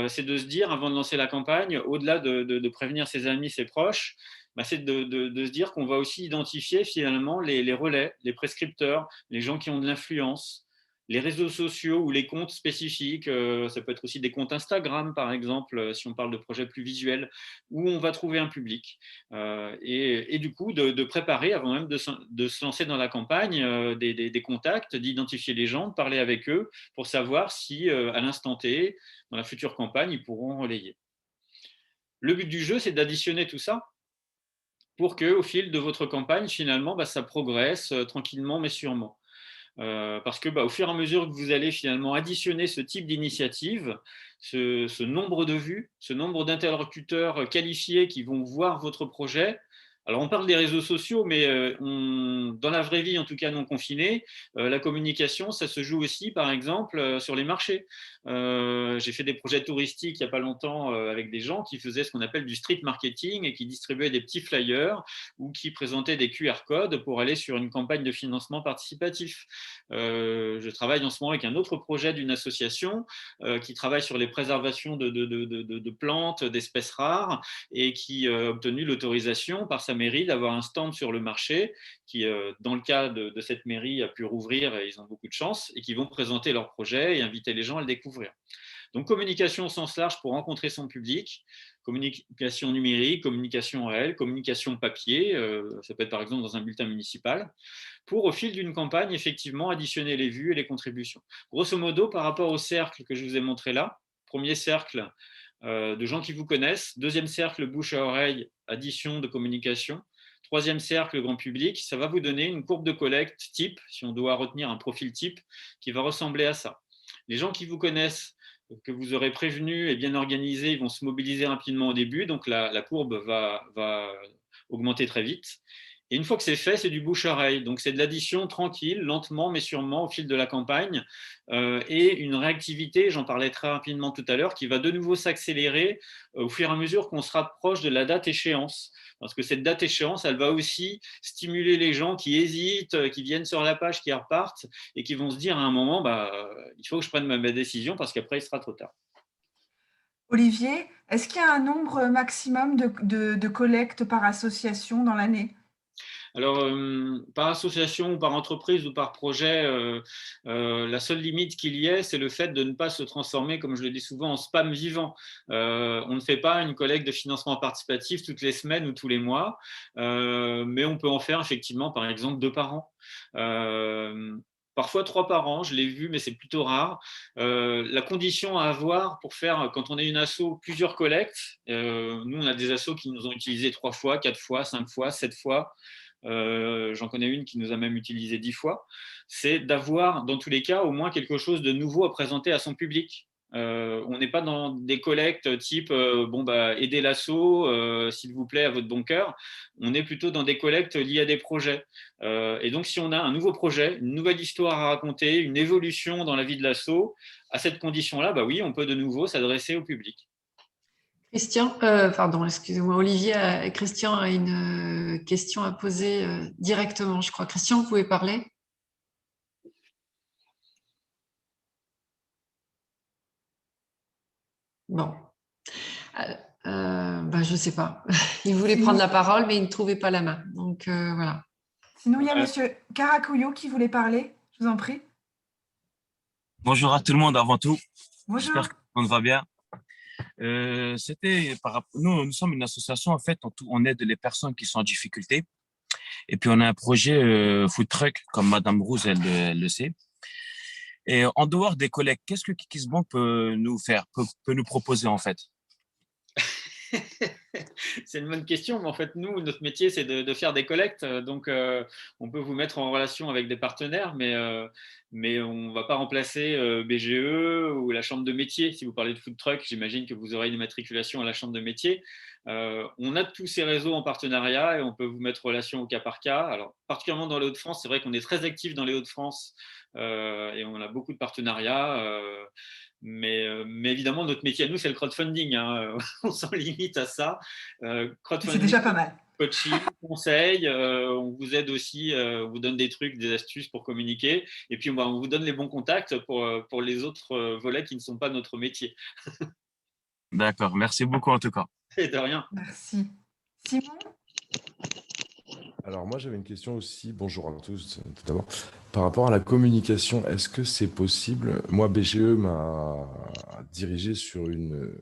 c'est de se dire, avant de lancer la campagne, au-delà de prévenir ses amis, ses proches, c'est de se dire qu'on va aussi identifier finalement les relais, les prescripteurs, les gens qui ont de l'influence, les réseaux sociaux ou les comptes spécifiques. Ça peut être aussi des comptes Instagram, par exemple, si on parle de projets plus visuels, où on va trouver un public. Et du coup, de préparer, avant même de se lancer dans la campagne, des contacts, d'identifier les gens, de parler avec eux pour savoir si, à l'instant T, dans la future campagne, ils pourront relayer. Le but du jeu, c'est d'additionner tout ça pour qu'au fil de votre campagne, finalement, ça progresse tranquillement mais sûrement. Parce que au fur et à mesure que vous allez finalement additionner ce type d'initiative, ce nombre de vues, ce nombre d'interlocuteurs qualifiés qui vont voir votre projet, Alors, on parle des réseaux sociaux, mais dans la vraie vie, en tout cas non confinée, la communication, ça se joue aussi, par exemple, sur les marchés. J'ai fait des projets touristiques il n'y a pas longtemps avec des gens qui faisaient ce qu'on appelle du street marketing et qui distribuaient des petits flyers ou qui présentaient des QR codes pour aller sur une campagne de financement participatif. Je travaille en ce moment avec un autre projet d'une association qui travaille sur les préservations de plantes, d'espèces rares et qui a obtenu l'autorisation par sa mairie d'avoir un stand sur le marché qui, dans le cas de cette mairie, a pu rouvrir et ils ont beaucoup de chance et qui vont présenter leur projet et inviter les gens à le découvrir. Donc, communication au sens large pour rencontrer son public, communication numérique, communication réelle, communication papier, ça peut être par exemple dans un bulletin municipal, pour au fil d'une campagne, effectivement, additionner les vues et les contributions. Grosso modo, par rapport au cercle que je vous ai montré là, premier cercle, de gens qui vous connaissent. Deuxième cercle, bouche à oreille, addition de communication. Troisième cercle, grand public. Ça va vous donner une courbe de collecte type, si on doit retenir un profil type, qui va ressembler à ça. Les gens qui vous connaissent, que vous aurez prévenus et bien organisés, ils vont se mobiliser rapidement au début. Donc, la courbe va augmenter très vite. Et une fois que c'est fait, c'est du bouche-oreille. Donc, c'est de l'addition tranquille, lentement, mais sûrement au fil de la campagne. Et une réactivité, j'en parlais très rapidement tout à l'heure, qui va de nouveau s'accélérer au fur et à mesure qu'on se rapproche de la date échéance. Parce que cette date échéance, elle va aussi stimuler les gens qui hésitent, qui viennent sur la page, qui repartent et qui vont se dire à un moment, il faut que je prenne ma décision parce qu'après, il sera trop tard. Olivier, est-ce qu'il y a un nombre maximum de collectes par association dans l'année? Alors, par association ou par entreprise ou par projet, la seule limite qu'il y ait, c'est le fait de ne pas se transformer, comme je le dis souvent, en spam vivant. On ne fait pas une collecte de financement participatif toutes les semaines ou tous les mois, mais on peut en faire effectivement, par exemple, 2 par an. Parfois 3 par an, je l'ai vu, mais c'est plutôt rare. La condition à avoir pour faire, quand on est une asso, plusieurs collectes, nous on a des assos qui nous ont utilisé 3 fois, 4 fois, 5 fois, 7 fois. J'en connais une qui nous a même utilisé 10 fois, c'est d'avoir dans tous les cas au moins quelque chose de nouveau à présenter à son public. On n'est pas dans des collectes type aidez l'asso, s'il vous plaît, à votre bon cœur. On est plutôt dans des collectes liées à des projets. Et donc, si on a un nouveau projet, une nouvelle histoire à raconter, une évolution dans la vie de l'asso, à cette condition-là, oui, on peut de nouveau s'adresser au public. Excusez-moi, Olivier, Christian a une question à poser directement, je crois. Christian, vous pouvez parler? Bon. Je ne sais pas. Il voulait prendre la parole, mais il ne trouvait pas la main. Donc, voilà. Sinon, il y a Monsieur Caracuyo qui voulait parler. Je vous en prie. Bonjour à tout le monde avant tout. Bonjour. J'espère que tout le monde va bien. Nous sommes une association, en fait, on aide les personnes qui sont en difficulté. Et puis, on a un projet food truck, comme Madame Rouz, elle le sait. Et en dehors des collectes, qu'est-ce que KickSBank peut nous faire, peut nous proposer, en fait? C'est une bonne question, mais en fait, nous, notre métier, c'est de faire des collectes. Donc, on peut vous mettre en relation avec des partenaires, mais on ne va pas remplacer BGE ou la chambre de métier. Si vous parlez de food truck, j'imagine que vous aurez une immatriculation à la chambre de métier. On a tous ces réseaux en partenariat et on peut vous mettre en relation au cas par cas. Alors, particulièrement dans les Hauts-de-France, c'est vrai qu'on est très actif dans les Hauts-de-France et on a beaucoup de partenariats. Mais évidemment, notre métier à nous, c'est le crowdfunding. On s'en limite à ça. C'est déjà pas mal. Coaching, conseil, on vous aide aussi, on vous donne des trucs, des astuces pour communiquer. Et puis, on vous donne les bons contacts pour les autres volets qui ne sont pas notre métier. D'accord, merci beaucoup en tout cas. Et de rien. Merci. Simon? Alors moi j'avais une question aussi, bonjour à tous tout d'abord, par rapport à la communication, est-ce que c'est possible? Moi BGE m'a dirigé sur une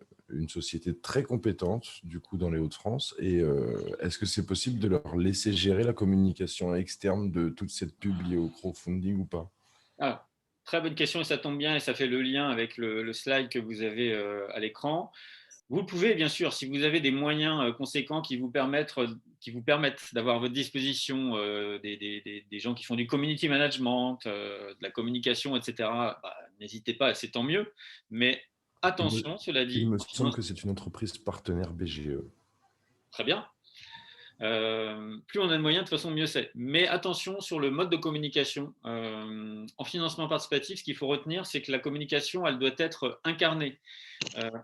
société très compétente du coup dans les Hauts-de-France et est-ce que c'est possible de leur laisser gérer la communication externe de toute cette pub liée au crowdfunding ou pas? Ah, très bonne question et ça tombe bien et ça fait le lien avec le slide que vous avez à l'écran. Vous pouvez, bien sûr, si vous avez des moyens conséquents qui vous permettent d'avoir à votre disposition des gens qui font du community management, de la communication, etc., n'hésitez pas, c'est tant mieux. Mais attention, cela dit… Il me semble que c'est une entreprise partenaire BGE. Très bien. Plus on a de moyens, de toute façon, mieux c'est. Mais attention sur le mode de communication. En financement participatif, ce qu'il faut retenir, c'est que la communication, elle doit être incarnée.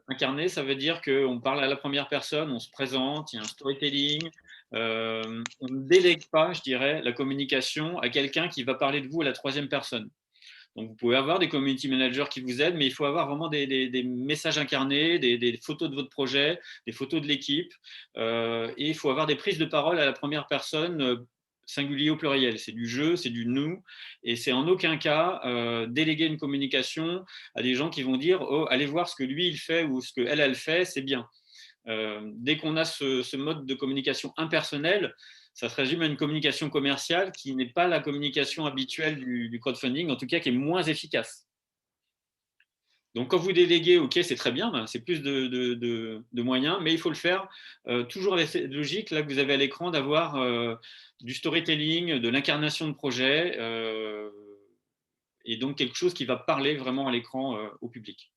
Incarnée, ça veut dire qu'on parle à la première personne, on se présente, il y a un storytelling. On ne délègue pas, je dirais, la communication à quelqu'un qui va parler de vous à la troisième personne. Donc, vous pouvez avoir des community managers qui vous aident, mais il faut avoir vraiment des messages incarnés, des photos de votre projet, des photos de l'équipe. Et il faut avoir des prises de parole à la première personne, singulier au pluriel. C'est du jeu, c'est du nous. Et c'est en aucun cas déléguer une communication à des gens qui vont dire oh, allez voir ce que lui, il fait ou ce qu'elle, elle fait, c'est bien. Dès qu'on a ce mode de communication impersonnel, ça se résume à une communication commerciale qui n'est pas la communication habituelle du crowdfunding, en tout cas qui est moins efficace. Donc quand vous déléguez, ok, c'est très bien, ben, c'est plus de moyens, mais il faut le faire toujours avec cette logique là que vous avez à l'écran d'avoir du storytelling, de l'incarnation de projet, et donc quelque chose qui va parler vraiment à l'écran au public.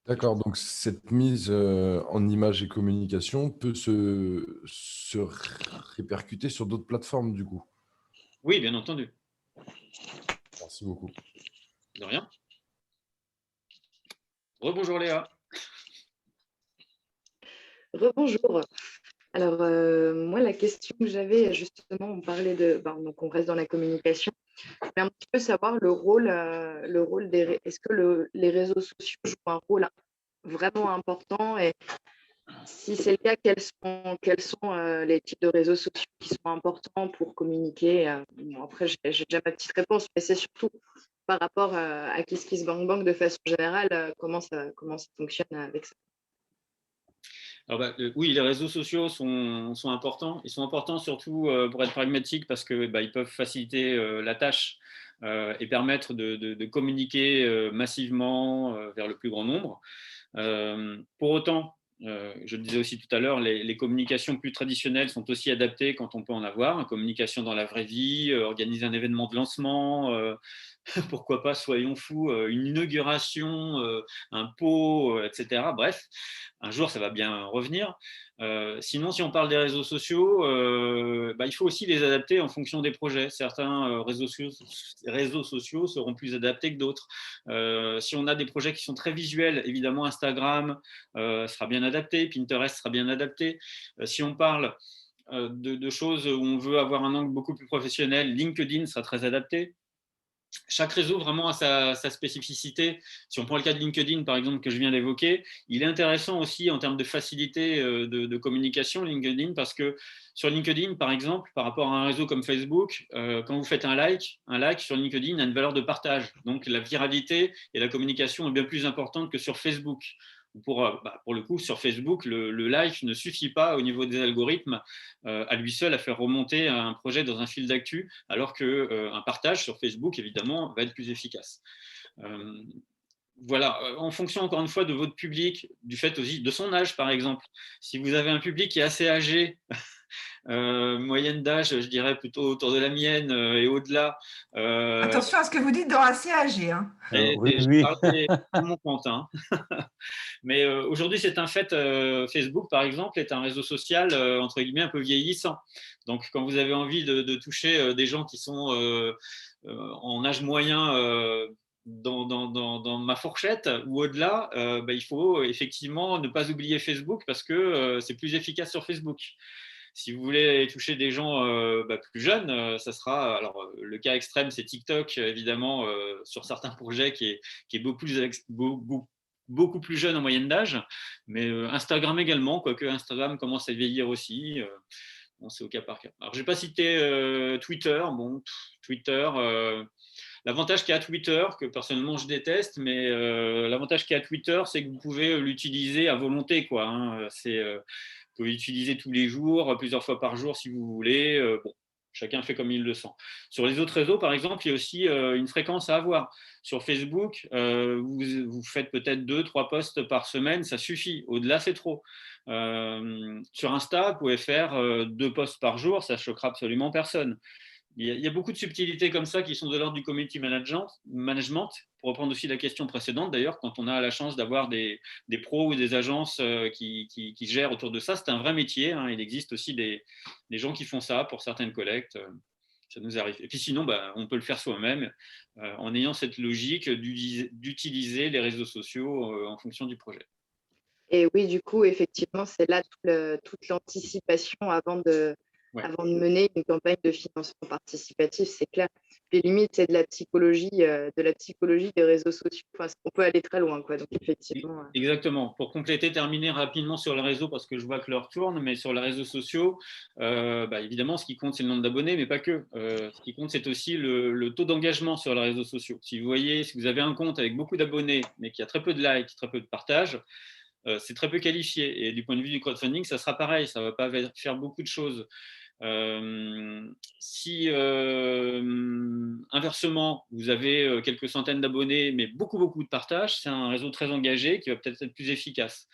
D'accord, donc cette mise en image et communication peut se répercuter sur d'autres plateformes du coup. Oui, bien entendu. Merci beaucoup. De rien. Rebonjour Léa. Rebonjour. Alors, moi, la question que j'avais, justement, on parlait donc on reste dans la communication, mais un petit peu savoir le rôle des... Est-ce que les réseaux sociaux jouent un rôle vraiment important et si c'est le cas, quels sont les types de réseaux sociaux qui sont importants pour communiquer bon, après, j'ai déjà ma petite réponse, mais c'est surtout par rapport à KissKissBankBank de façon générale, comment ça fonctionne avec ça. Alors oui, les réseaux sociaux sont importants. Ils sont importants surtout pour être pragmatiques parce que ils peuvent faciliter la tâche et permettre de communiquer massivement vers le plus grand nombre. Pour autant, je le disais aussi tout à l'heure, les communications plus traditionnelles sont aussi adaptées quand on peut en avoir. Une communication dans la vraie vie, organiser un événement de lancement, pourquoi pas, soyons fous, une inauguration, un pot, etc. Bref, un jour, ça va bien revenir. Sinon, si on parle des réseaux sociaux, il faut aussi les adapter en fonction des projets. Certains réseaux sociaux seront plus adaptés que d'autres. Si on a des projets qui sont très visuels, évidemment, Instagram sera bien adapté, Pinterest sera bien adapté. Si on parle de choses où on veut avoir un angle beaucoup plus professionnel, LinkedIn sera très adapté. Chaque réseau vraiment a sa spécificité. Si on prend le cas de LinkedIn, par exemple, que je viens d'évoquer, il est intéressant aussi en termes de facilité de communication, LinkedIn, parce que sur LinkedIn, par exemple, par rapport à un réseau comme Facebook, quand vous faites un like sur LinkedIn a une valeur de partage. Donc, la viralité et la communication est bien plus importante que sur Facebook. Pour le coup, sur Facebook, le like ne suffit pas au niveau des algorithmes à lui seul à faire remonter un projet dans un fil d'actu, alors qu'un partage sur Facebook, évidemment, va être plus efficace. Voilà, en fonction encore une fois de votre public, du fait aussi de son âge par exemple. Si vous avez un public qui est assez âgé, moyenne d'âge, je dirais plutôt autour de la mienne et au-delà. Attention à ce que vous dites dans assez âgé. Hein. Je parle de mon compte. Hein. Mais aujourd'hui, c'est un fait. Facebook, par exemple, est un réseau social entre guillemets un peu vieillissant. Donc, quand vous avez envie de toucher des gens qui sont en âge moyen dans ma fourchette ou au-delà, il faut effectivement ne pas oublier Facebook parce que c'est plus efficace sur Facebook. Si vous voulez toucher des gens plus jeunes, ça sera. Alors, le cas extrême, c'est TikTok, évidemment, sur certains projets qui est beaucoup plus jeune en moyenne d'âge, mais Instagram également, quoique Instagram commence à vieillir aussi. Bon, c'est au cas par cas. Alors, je n'ai pas cité Twitter. Bon, Twitter. L'avantage qu'il y a à Twitter, que personnellement je déteste, mais l'avantage qu'il y a à Twitter, c'est que vous pouvez l'utiliser à volonté, quoi. Hein. Vous pouvez l'utiliser tous les jours, plusieurs fois par jour si vous voulez. Bon, chacun fait comme il le sent. Sur les autres réseaux, par exemple, il y a aussi une fréquence à avoir. Sur Facebook, vous faites peut-être 2-3 posts par semaine, ça suffit. Au-delà, c'est trop. Sur Insta, vous pouvez faire 2 posts par jour, ça ne choquera absolument personne. Il y a beaucoup de subtilités comme ça qui sont de l'ordre du community management, pour reprendre aussi la question précédente d'ailleurs, quand on a la chance d'avoir des pros ou des agences qui gèrent autour de ça, c'est un vrai métier, hein. Il existe aussi des gens qui font ça pour certaines collectes, ça nous arrive. Et puis sinon, on peut le faire soi-même en ayant cette logique d'utiliser les réseaux sociaux en fonction du projet. Et oui, du coup, effectivement, c'est là toute l'anticipation avant de mener une campagne de financement participatif, c'est clair. Puis limite, c'est de la psychologie des réseaux sociaux. Enfin, on peut aller très loin, quoi. Donc, effectivement. Exactement. Pour compléter, terminer rapidement sur le réseau, parce que je vois que l'heure tourne, mais sur les réseaux sociaux, évidemment, ce qui compte, c'est le nombre d'abonnés, mais pas que. Ce qui compte, c'est aussi le taux d'engagement sur les réseaux sociaux. Si vous avez un compte avec beaucoup d'abonnés, mais qui a très peu de likes, très peu de partages, c'est très peu qualifié. Et du point de vue du crowdfunding, ça sera pareil. Ça ne va pas faire beaucoup de choses. Si inversement, vous avez quelques centaines d'abonnés, mais beaucoup de partages, c'est un réseau très engagé qui va peut-être être plus efficace.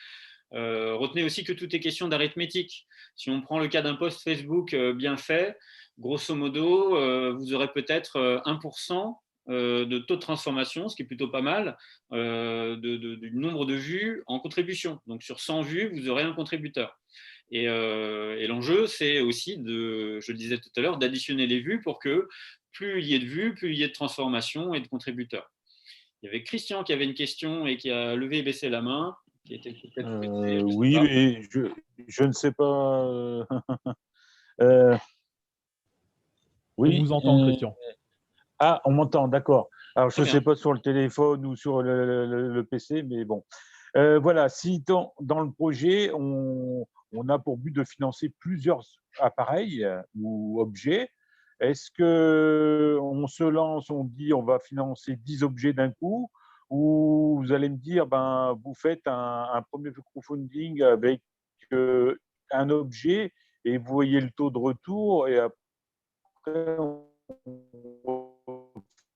Retenez aussi que tout est question d'arithmétique. Si on prend le cas d'un post Facebook bien fait, grosso modo, vous aurez peut-être 1% de taux de transformation, ce qui est plutôt pas mal, du nombre de vues en contribution. Donc sur 100 vues, vous aurez un contributeur. Et l'enjeu, c'est aussi, je le disais tout à l'heure, d'additionner les vues pour que plus il y ait de vues, plus il y ait de transformations et de contributeurs. Il y avait Christian qui avait une question et qui a levé et baissé la main. Qui était oui, mais je ne sais pas. Oui, on vous entend, Christian. Ah, on m'entend, d'accord. Alors, je ne sais pas sur le téléphone ou sur le PC, mais bon. Voilà, si dans le projet, on a pour but de financer plusieurs appareils ou objets, est-ce qu'on se lance, on dit on va financer 10 objets d'un coup, ou vous allez me dire, vous faites un premier crowdfunding avec un objet et vous voyez le taux de retour et après on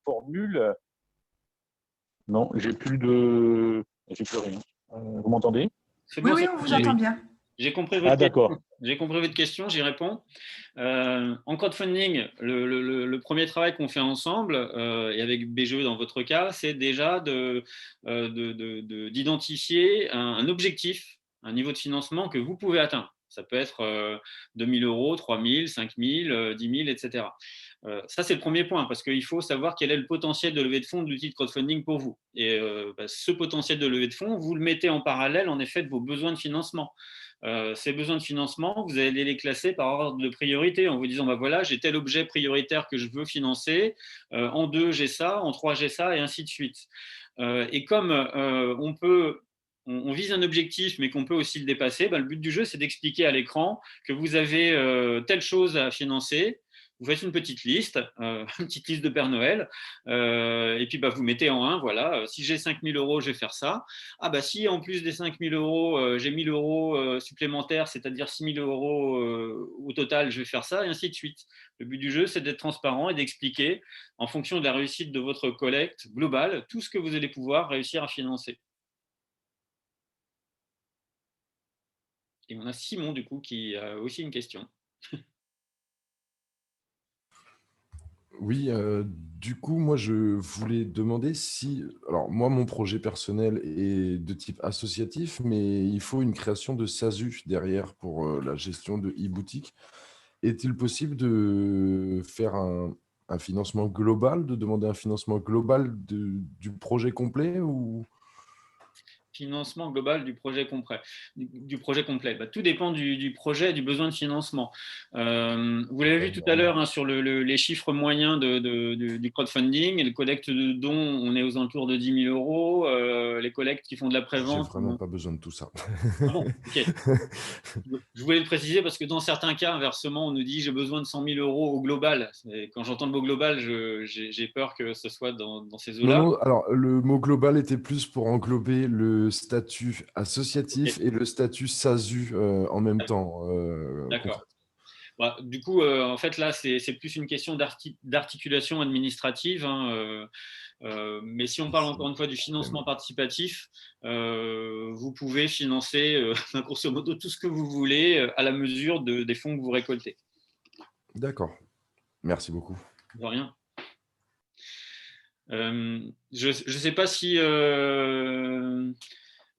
formule. Non, j'ai plus rien. Vous m'entendez? Oui, on vous entend bien. J'ai compris votre question, j'y réponds. En crowdfunding, le premier travail qu'on fait ensemble, et avec BGE dans votre cas, c'est déjà d'identifier un objectif, un niveau de financement que vous pouvez atteindre. Ça peut être 2 000 euros, 3 000, 5 000, 10 000, etc. Ça, c'est le premier point, parce qu'il faut savoir quel est le potentiel de levée de fonds de l'outil de crowdfunding pour vous. Et ce potentiel de levée de fonds, vous le mettez en parallèle, en effet, de vos besoins de financement. Ces besoins de financement, vous allez les classer par ordre de priorité en vous disant, voilà, j'ai tel objet prioritaire que je veux financer, en 2, j'ai ça, en 3, j'ai ça, et ainsi de suite. Et comme on vise un objectif, mais qu'on peut aussi le dépasser, le but du jeu, c'est d'expliquer à l'écran que vous avez telle chose à financer. Vous faites une petite liste de Père Noël, et puis vous mettez en 1, voilà, si j'ai 5 000 euros, je vais faire ça. Si en plus des 5 000 euros, j'ai 1 000 euros supplémentaires, c'est-à-dire 6 000 euros au total, je vais faire ça, et ainsi de suite. Le but du jeu, c'est d'être transparent et d'expliquer, en fonction de la réussite de votre collecte globale, tout ce que vous allez pouvoir réussir à financer. Et on a Simon, du coup, qui a aussi une question. Oui, du coup, moi, je voulais demander si… Alors, moi, mon projet personnel est de type associatif, mais il faut une création de SASU derrière pour la gestion de e-boutique. Est-il possible de faire un financement global, de demander un financement global du projet complet ou… Financement global du projet complet. Tout dépend du projet et du besoin de financement. Vous l'avez vu tout à l'heure sur les chiffres moyens du crowdfunding, et le collecte de dons, on est aux alentours de 10 000 euros. Les collectes qui font de la prévente… J'ai vraiment pas besoin de tout ça. Ah bon, ok. Je voulais le préciser parce que dans certains cas, inversement, on nous dit j'ai besoin de 100 000 euros au global. Et quand j'entends le mot global, j'ai peur que ce soit dans ces eaux-là. Non, alors le mot global était plus pour englober le statut associatif et le statut SASU en même temps. D'accord. Du coup, en fait, là, c'est plus une question d'articulation administrative. Mais si on parle encore une fois du financement participatif, vous pouvez financer grosso modo tout ce que vous voulez à la mesure des fonds que vous récoltez. D'accord. Merci beaucoup. De rien. Je ne sais pas si,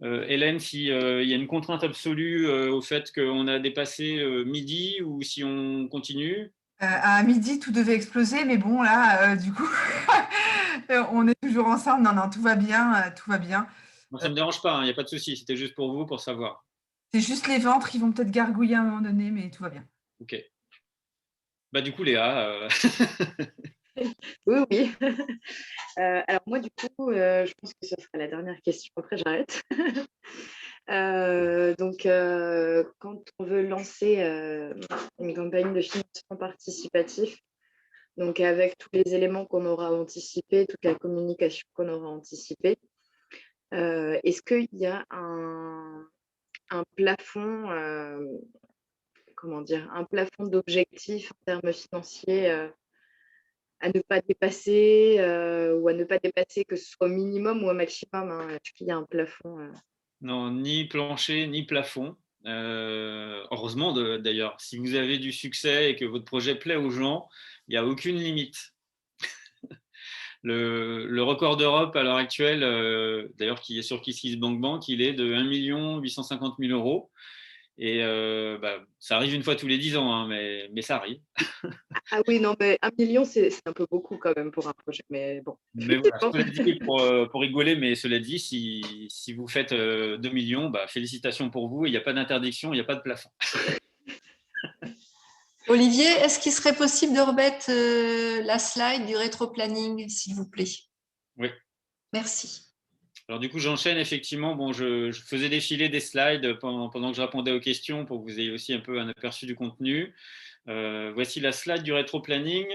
Hélène, s'il y a une contrainte absolue au fait qu'on a dépassé midi ou si on continue. À midi, tout devait exploser, mais bon, là, du coup, on est toujours ensemble. Non, non, tout va bien, tout va bien. Moi, ça ne me dérange pas, il n'y a pas de souci. C'était juste pour vous, pour savoir. C'est juste les ventres qui vont peut-être gargouiller à un moment donné, mais tout va bien. Ok. Bah, du coup, Léa. Oui, oui. Alors moi, du coup, je pense que ce sera la dernière question. Après, j'arrête. Donc, quand on veut lancer une campagne de financement participatif, donc avec tous les éléments qu'on aura anticipés, toute la communication qu'on aura anticipée, est-ce qu'il y a un plafond, comment dire, un plafond d'objectifs en termes financiers à ne pas dépasser ou à ne pas dépasser, que ce soit au minimum ou au maximum, hein. Est-ce qu'il y a un plafond Non, ni plancher, ni plafond. Heureusement d'ailleurs, si vous avez du succès et que votre projet plaît aux gens, il n'y a aucune limite. Le record d'Europe à l'heure actuelle, d'ailleurs qui est sur KissKissBankBank, il est de 1 850 000 €. Et ça arrive une fois tous les 10 ans, hein, mais ça arrive. Ah oui, non, mais 1 million, c'est un peu beaucoup quand même pour un projet. Mais bon. Mais voilà, cela dit, pour rigoler, mais cela dit, si vous faites 2 millions, félicitations pour vous. Il n'y a pas d'interdiction, il n'y a pas de plafond. Olivier, est-ce qu'il serait possible de remettre la slide du rétro-planning, s'il vous plaît? Oui. Merci. Alors du coup, j'enchaîne effectivement. Bon, je faisais défiler des slides pendant que je répondais aux questions pour que vous ayez aussi un peu un aperçu du contenu. Voici la slide du rétro-planning.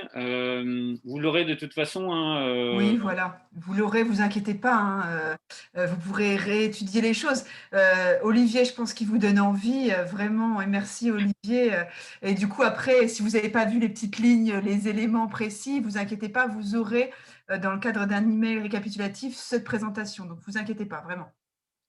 Vous l'aurez de toute façon. Hein, Oui, voilà. Vous l'aurez, vous inquiétez pas, hein, vous pourrez réétudier les choses. Olivier, je pense qu'il vous donne envie, vraiment. Et merci, Olivier. Et du coup, après, si vous n'avez pas vu les petites lignes, les éléments précis, vous inquiétez pas, vous aurez, dans le cadre d'un email récapitulatif, cette présentation. Donc, vous inquiétez pas, vraiment.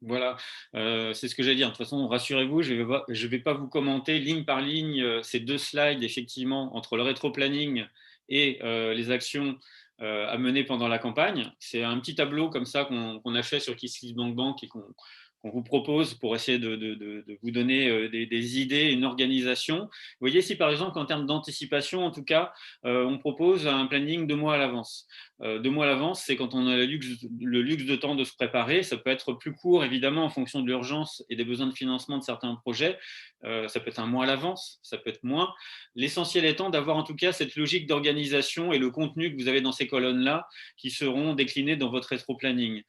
Voilà, c'est ce que j'allais dire. De toute façon, rassurez-vous, je ne vais pas vous commenter ligne par ligne ces 2 slides, effectivement, entre le rétro-planning et les actions à mener pendant la campagne. C'est un petit tableau comme ça qu'on a fait sur KissKissBankBank et qu'on vous propose pour essayer de vous donner des idées, une organisation. Vous voyez, si par exemple, en termes d'anticipation, en tout cas, on propose un planning 2 mois à l'avance. 2 mois à l'avance, c'est quand on a le luxe de temps de se préparer. Ça peut être plus court, évidemment, en fonction de l'urgence et des besoins de financement de certains projets. Ça peut être 1 mois à l'avance, ça peut être moins. L'essentiel étant d'avoir en tout cas cette logique d'organisation et le contenu que vous avez dans ces colonnes-là qui seront déclinés dans votre rétro-planning.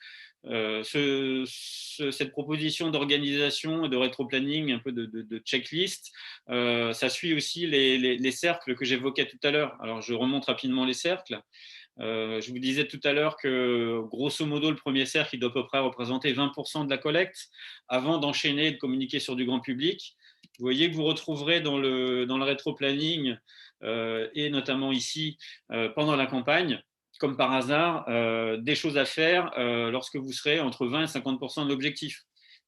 Cette proposition d'organisation et de rétro-planning, un peu de checklist, ça suit aussi les cercles que j'évoquais tout à l'heure. Alors, je remonte rapidement les cercles. Je vous disais tout à l'heure que, grosso modo, le premier cercle, il doit à peu près représenter 20% de la collecte avant d'enchaîner et de communiquer sur du grand public. Vous voyez que vous retrouverez dans le rétro-planning et notamment ici, pendant la campagne, comme par hasard, des choses à faire lorsque vous serez entre 20 et 50% de l'objectif.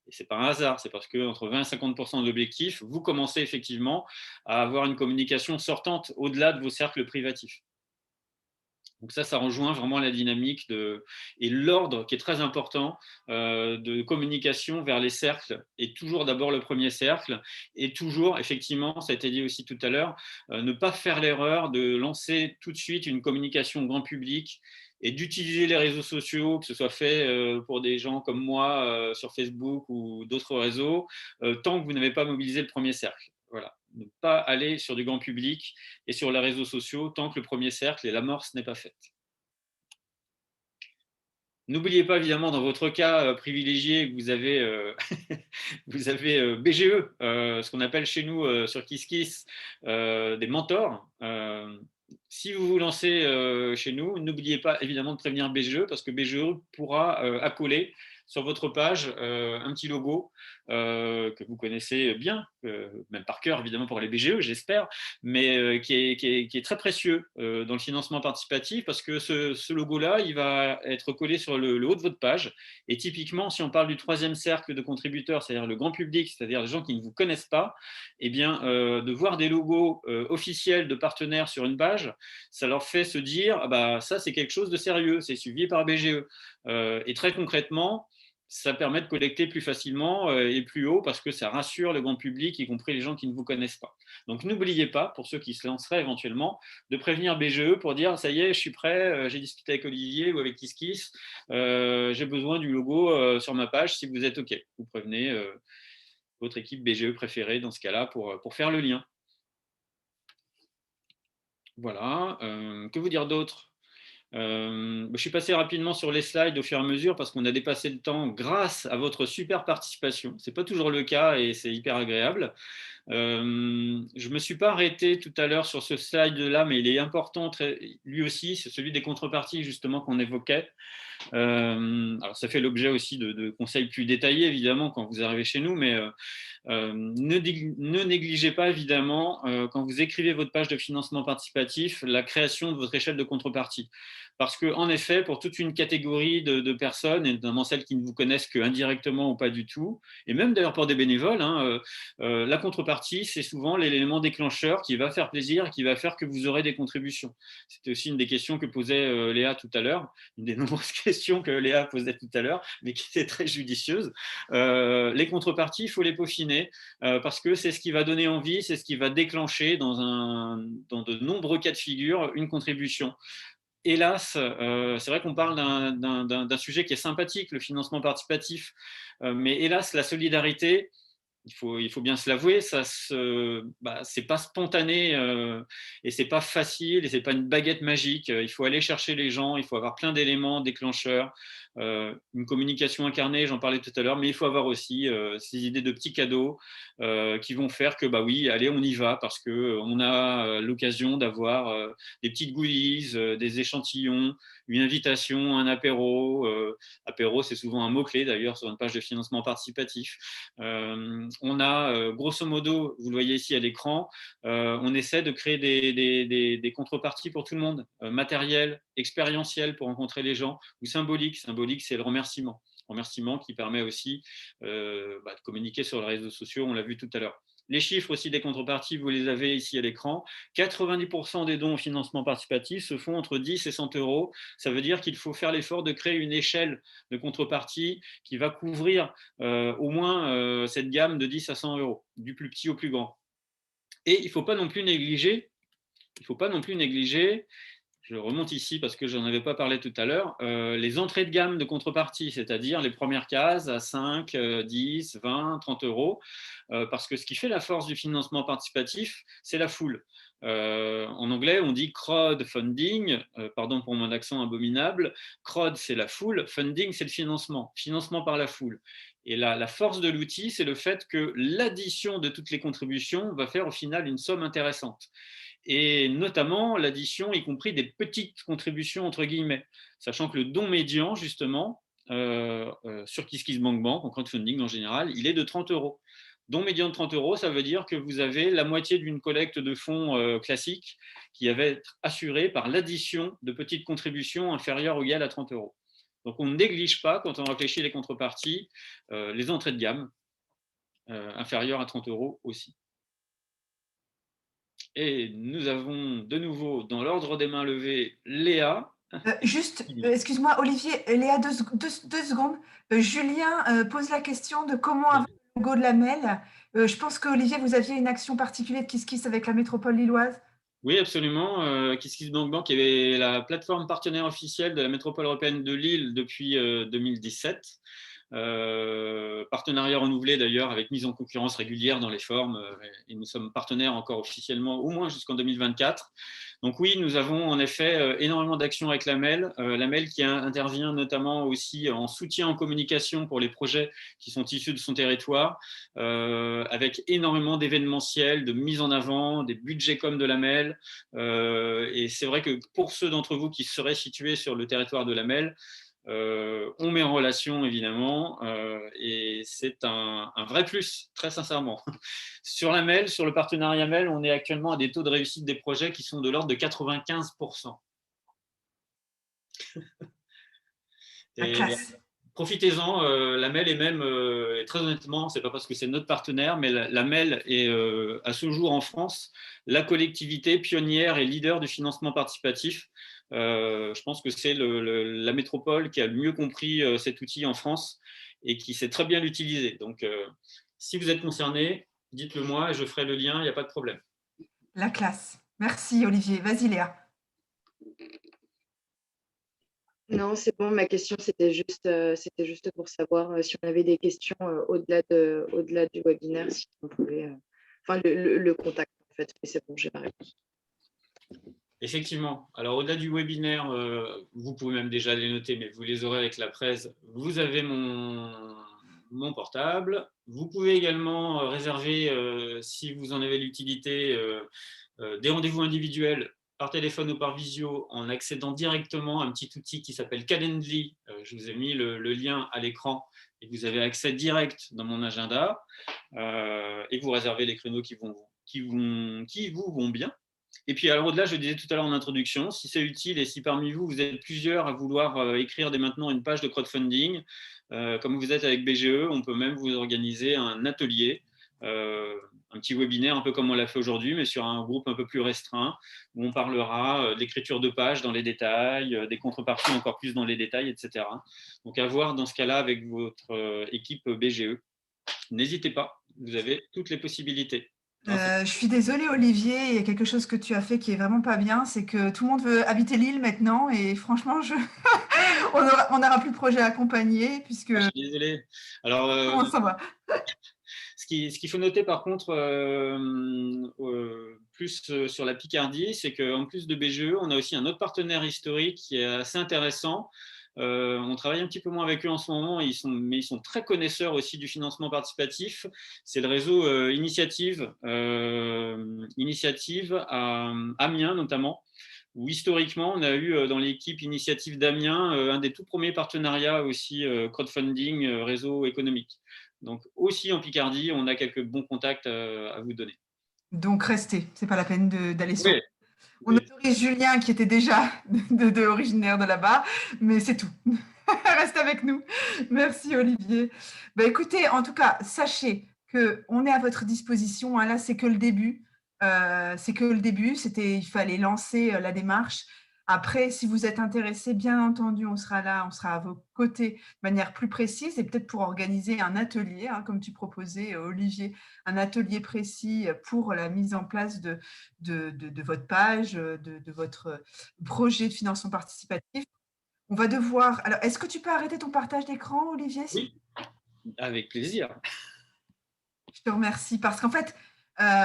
Et ce n'est pas un hasard, c'est parce qu'entre 20 et 50% de l'objectif, vous commencez effectivement à avoir une communication sortante au-delà de vos cercles privatifs. Donc ça rejoint vraiment la dynamique et l'ordre qui est très important de communication vers les cercles. Et toujours d'abord le premier cercle. Et toujours, effectivement, ça a été dit aussi tout à l'heure, ne pas faire l'erreur de lancer tout de suite une communication grand public et d'utiliser les réseaux sociaux, que ce soit fait pour des gens comme moi sur Facebook ou d'autres réseaux, tant que vous n'avez pas mobilisé le premier cercle. Voilà. Ne pas aller sur du grand public et sur les réseaux sociaux tant que le premier cercle et l'amorce n'est pas faite. N'oubliez pas évidemment dans votre cas privilégié que vous avez, vous avez BGE, ce qu'on appelle chez nous sur KissKiss des mentors. Si vous vous lancez chez nous, n'oubliez pas évidemment de prévenir BGE parce que BGE pourra accoler sur votre page un petit logo que vous connaissez bien, même par cœur évidemment pour les BGE, j'espère, mais qui est très précieux dans le financement participatif parce que ce logo-là, il va être collé sur le haut de votre page. Et typiquement, si on parle du troisième cercle de contributeurs, c'est-à-dire le grand public, c'est-à-dire les gens qui ne vous connaissent pas, eh bien, de voir des logos officiels de partenaires sur une page, ça leur fait se dire ah bah, ça, c'est quelque chose de sérieux, c'est suivi par BGE. Et très concrètement, ça permet de collecter plus facilement et plus haut parce que ça rassure le grand public, y compris les gens qui ne vous connaissent pas. Donc n'oubliez pas, pour ceux qui se lanceraient éventuellement, de prévenir BGE pour dire ça y est, je suis prêt, j'ai discuté avec Olivier ou avec KissKiss, j'ai besoin du logo sur ma page si vous êtes OK. Vous prévenez votre équipe BGE préférée dans ce cas-là pour faire le lien. Voilà. Que vous dire d'autre ? Je suis passé rapidement sur les slides au fur et à mesure parce qu'on a dépassé le temps grâce à votre super participation. Ce n'est pas toujours le cas et c'est hyper agréable. Je ne me suis pas arrêté tout à l'heure sur ce slide-là, mais il est important, lui aussi, c'est celui des contreparties justement qu'on évoquait. Alors ça fait l'objet aussi de conseils plus détaillés évidemment quand vous arrivez chez nous, mais ne négligez pas évidemment quand vous écrivez votre page de financement participatif la création de votre échelle de contrepartie. Parce qu'en effet, pour toute une catégorie de personnes, et notamment celles qui ne vous connaissent qu'indirectement ou pas du tout, et même d'ailleurs pour des bénévoles, la contrepartie, c'est souvent l'élément déclencheur qui va faire plaisir et qui va faire que vous aurez des contributions. C'était aussi une des questions que posait Léa tout à l'heure, une des nombreuses questions que Léa posait tout à l'heure, mais qui était très judicieuse. Les contreparties, il faut les peaufiner parce que c'est ce qui va donner envie, c'est ce qui va déclencher dans de nombreux cas de figure une contribution. Hélas, c'est vrai qu'on parle d'un sujet qui est sympathique, le financement participatif, mais hélas, la solidarité, il faut bien se l'avouer, c'est pas spontané et c'est pas facile et c'est pas une baguette magique. Il faut aller chercher les gens, il faut avoir plein d'éléments déclencheurs, une communication incarnée, j'en parlais tout à l'heure, mais il faut avoir aussi ces idées de petits cadeaux qui vont faire que bah oui, allez, on y va parce que on a l'occasion d'avoir des petites goodies, des échantillons, une invitation, un apéro. Apéro, c'est souvent un mot-clé d'ailleurs sur une page de financement participatif. On a, grosso modo, vous le voyez ici à l'écran, on essaie de créer des contreparties pour tout le monde, matériel, expérientiel pour rencontrer les gens, ou symbolique. Symbolique, c'est le remerciement. Remerciement qui permet aussi de communiquer sur les réseaux sociaux, on l'a vu tout à l'heure. Les chiffres aussi des contreparties, vous les avez ici à l'écran. 90% des dons au financement participatif se font entre 10 et 100 euros. Ça veut dire qu'il faut faire l'effort de créer une échelle de contrepartie qui va couvrir au moins cette gamme de 10 à 100 euros, du plus petit au plus grand. Et il ne faut pas non plus négliger, je remonte ici parce que je n'en avais pas parlé tout à l'heure, les entrées de gamme de contrepartie, c'est-à-dire les premières cases à 5, 10, 20, 30 euros, parce que ce qui fait la force du financement participatif, c'est la foule. En anglais, on dit crowdfunding, pardon pour mon accent abominable, crowd c'est la foule, funding c'est le financement par la foule. Et la force de l'outil, c'est le fait que l'addition de toutes les contributions va faire au final une somme intéressante. Et notamment l'addition, y compris des petites contributions entre guillemets, sachant que le don médian, justement, sur KissKissBankBank, en crowdfunding en général, il est de 30 euros. Don médian de 30 euros, ça veut dire que vous avez la moitié d'une collecte de fonds classique qui va être assurée par l'addition de petites contributions inférieures ou égales à 30 euros. Donc on ne néglige pas, quand on réfléchit les contreparties, les entrées de gamme inférieures à 30 euros aussi. Et nous avons de nouveau, dans l'ordre des mains levées, Léa. Juste, excuse-moi Olivier, Léa, deux secondes. Julien pose la question de comment avoir le logo de la MEL. Je pense qu'Olivier, vous aviez une action particulière de KissKiss avec la métropole lilloise. Oui, absolument. KissKissBankBank est la plateforme partenaire officielle de la métropole européenne de Lille depuis 2017. Partenariat renouvelé d'ailleurs avec mise en concurrence régulière dans les formes et nous sommes partenaires encore officiellement au moins jusqu'en 2024. Donc oui, nous avons en effet énormément d'actions avec la MEL qui intervient notamment aussi en soutien en communication pour les projets qui sont issus de son territoire, avec énormément d'événementiels, de mise en avant, des budgets comme de la MEL. Et c'est vrai que pour ceux d'entre vous qui seraient situés sur le territoire de la MEL, on met en relation évidemment, et c'est un vrai plus, très sincèrement. Sur la MEL, sur le partenariat MEL, on est actuellement à des taux de réussite des projets qui sont de l'ordre de 95%. Et profitez-en, la MEL est même, et très honnêtement, c'est pas parce que c'est notre partenaire, mais la MEL est à ce jour en France la collectivité pionnière et leader du financement participatif. Je pense que c'est la métropole qui a le mieux compris cet outil en France et qui sait très bien l'utiliser. Donc, si vous êtes concerné, dites-le moi et je ferai le lien, il n'y a pas de problème. La classe. Merci Olivier. Vas-y Léa. Non, c'est bon. Ma question, c'était juste pour savoir si on avait des questions au-delà du webinaire, si on pouvait, enfin le contact en fait. Mais c'est bon, j'ai ma réponse. Effectivement. Alors, au-delà du webinaire, vous pouvez même déjà les noter, mais vous les aurez avec la presse. Vous avez mon portable. Vous pouvez également réserver, si vous en avez l'utilité, des rendez-vous individuels par téléphone ou par visio en accédant directement à un petit outil qui s'appelle Calendly. Je vous ai mis le lien à l'écran et vous avez accès direct dans mon agenda et vous réservez les créneaux qui vous vont bien. Et puis, alors au-delà, je disais tout à l'heure en introduction, si c'est utile et si parmi vous, vous êtes plusieurs à vouloir écrire dès maintenant une page de crowdfunding, comme vous êtes avec BGE, on peut même vous organiser un atelier, un petit webinaire, un peu comme on l'a fait aujourd'hui, mais sur un groupe un peu plus restreint, où on parlera d'écriture de pages dans les détails, des contreparties encore plus dans les détails, etc. Donc, à voir dans ce cas-là avec votre équipe BGE. N'hésitez pas, vous avez toutes les possibilités. Je suis désolée Olivier, il y a quelque chose que tu as fait qui est vraiment pas bien, c'est que tout le monde veut habiter l'île maintenant et franchement, on n'aura plus de projet à accompagner puisque… Je suis désolé. Alors, comment ça va? Ce qu'il faut noter par contre, plus sur la Picardie, c'est qu'en plus de BGE, on a aussi un autre partenaire historique qui est assez intéressant. On travaille un petit peu moins avec eux en ce moment, mais ils sont très connaisseurs aussi du financement participatif. C'est le réseau Initiative à Amiens notamment, où historiquement, on a eu dans l'équipe Initiative d'Amiens un des tout premiers partenariats aussi crowdfunding réseau économique. Donc aussi en Picardie, on a quelques bons contacts à vous donner. Donc restez, c'est pas la peine d'aller sur… Oui. On autorise Julien qui était déjà originaire de là-bas, mais c'est tout. Reste avec nous. Merci Olivier. Bah, écoutez, en tout cas, sachez qu'on est à votre disposition. Hein, là, c'est que le début. Il fallait lancer la démarche. Après, si vous êtes intéressé, bien entendu, on sera là, on sera à vos côtés de manière plus précise et peut-être pour organiser un atelier, hein, comme tu proposais, Olivier, un atelier précis pour la mise en place de votre page, de votre projet de financement participatif. On va devoir… Alors, est-ce que tu peux arrêter ton partage d'écran, Olivier? Oui, avec plaisir. Je te remercie parce qu'en fait,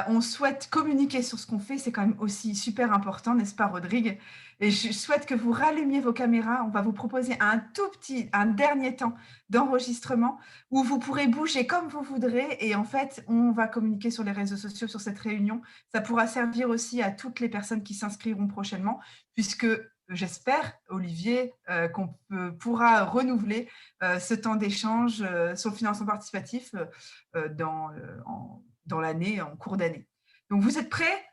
on souhaite communiquer sur ce qu'on fait, c'est quand même aussi super important, n'est-ce pas Rodrigue? Et je souhaite que vous rallumiez vos caméras. On va vous proposer un dernier temps d'enregistrement où vous pourrez bouger comme vous voudrez et en fait, on va communiquer sur les réseaux sociaux sur cette réunion. Ça pourra servir aussi à toutes les personnes qui s'inscriront prochainement puisque j'espère, Olivier, qu'on pourra renouveler ce temps d'échange sur le financement participatif dans l'année, en cours d'année. Donc, vous êtes prêts?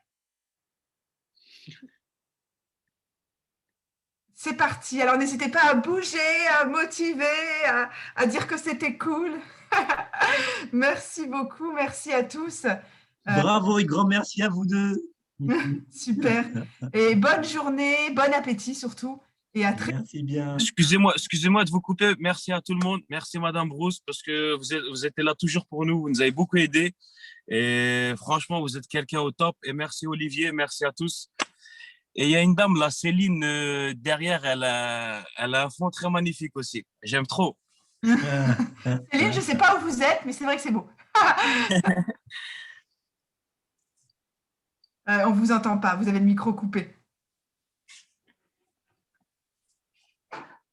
C'est parti. Alors, n'hésitez pas à bouger, à motiver, à dire que c'était cool. Merci beaucoup. Merci à tous. Bravo et grand merci à vous deux. Super. Et bonne journée, bon appétit surtout. Et à très… Merci bien. Excusez-moi de vous couper. Merci à tout le monde. Merci Madame Bruce parce que vous êtes là toujours pour nous. Vous nous avez beaucoup aidés. Et franchement, vous êtes quelqu'un au top. Et merci Olivier, merci à tous. Et il y a une dame là, Céline, derrière, elle a un fond très magnifique aussi. J'aime trop. Céline, je ne sais pas où vous êtes, mais c'est vrai que c'est beau. On ne vous entend pas, vous avez le micro coupé.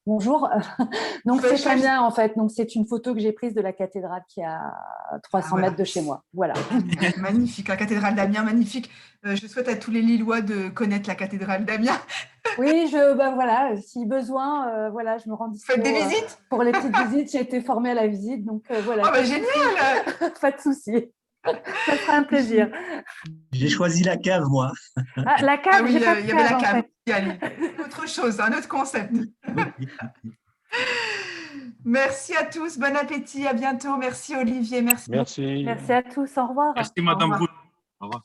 Bonjour. Donc c'est Tania en fait. Donc c'est une photo que j'ai prise de la cathédrale qui est à 300 mètres de chez moi. Voilà. Magnifique, la cathédrale d'Amiens, magnifique. Je souhaite à tous les Lillois de connaître la cathédrale d'Amiens. Oui, voilà, si besoin, voilà, je me rends dispo. Faites des visites pour les petites visites, j'ai été formée à la visite, donc voilà. Oh, bah, génial. Pas de souci. Ça sera un plaisir. J'ai choisi la cave, moi. Ah, la cave, oui, j'ai pas de il y avait la en cave. fait. Il y a autre chose, un autre concept. Merci à tous, bon appétit, à bientôt. Merci Olivier, merci. Merci à tous, au revoir. Merci Madame Roux. Au revoir.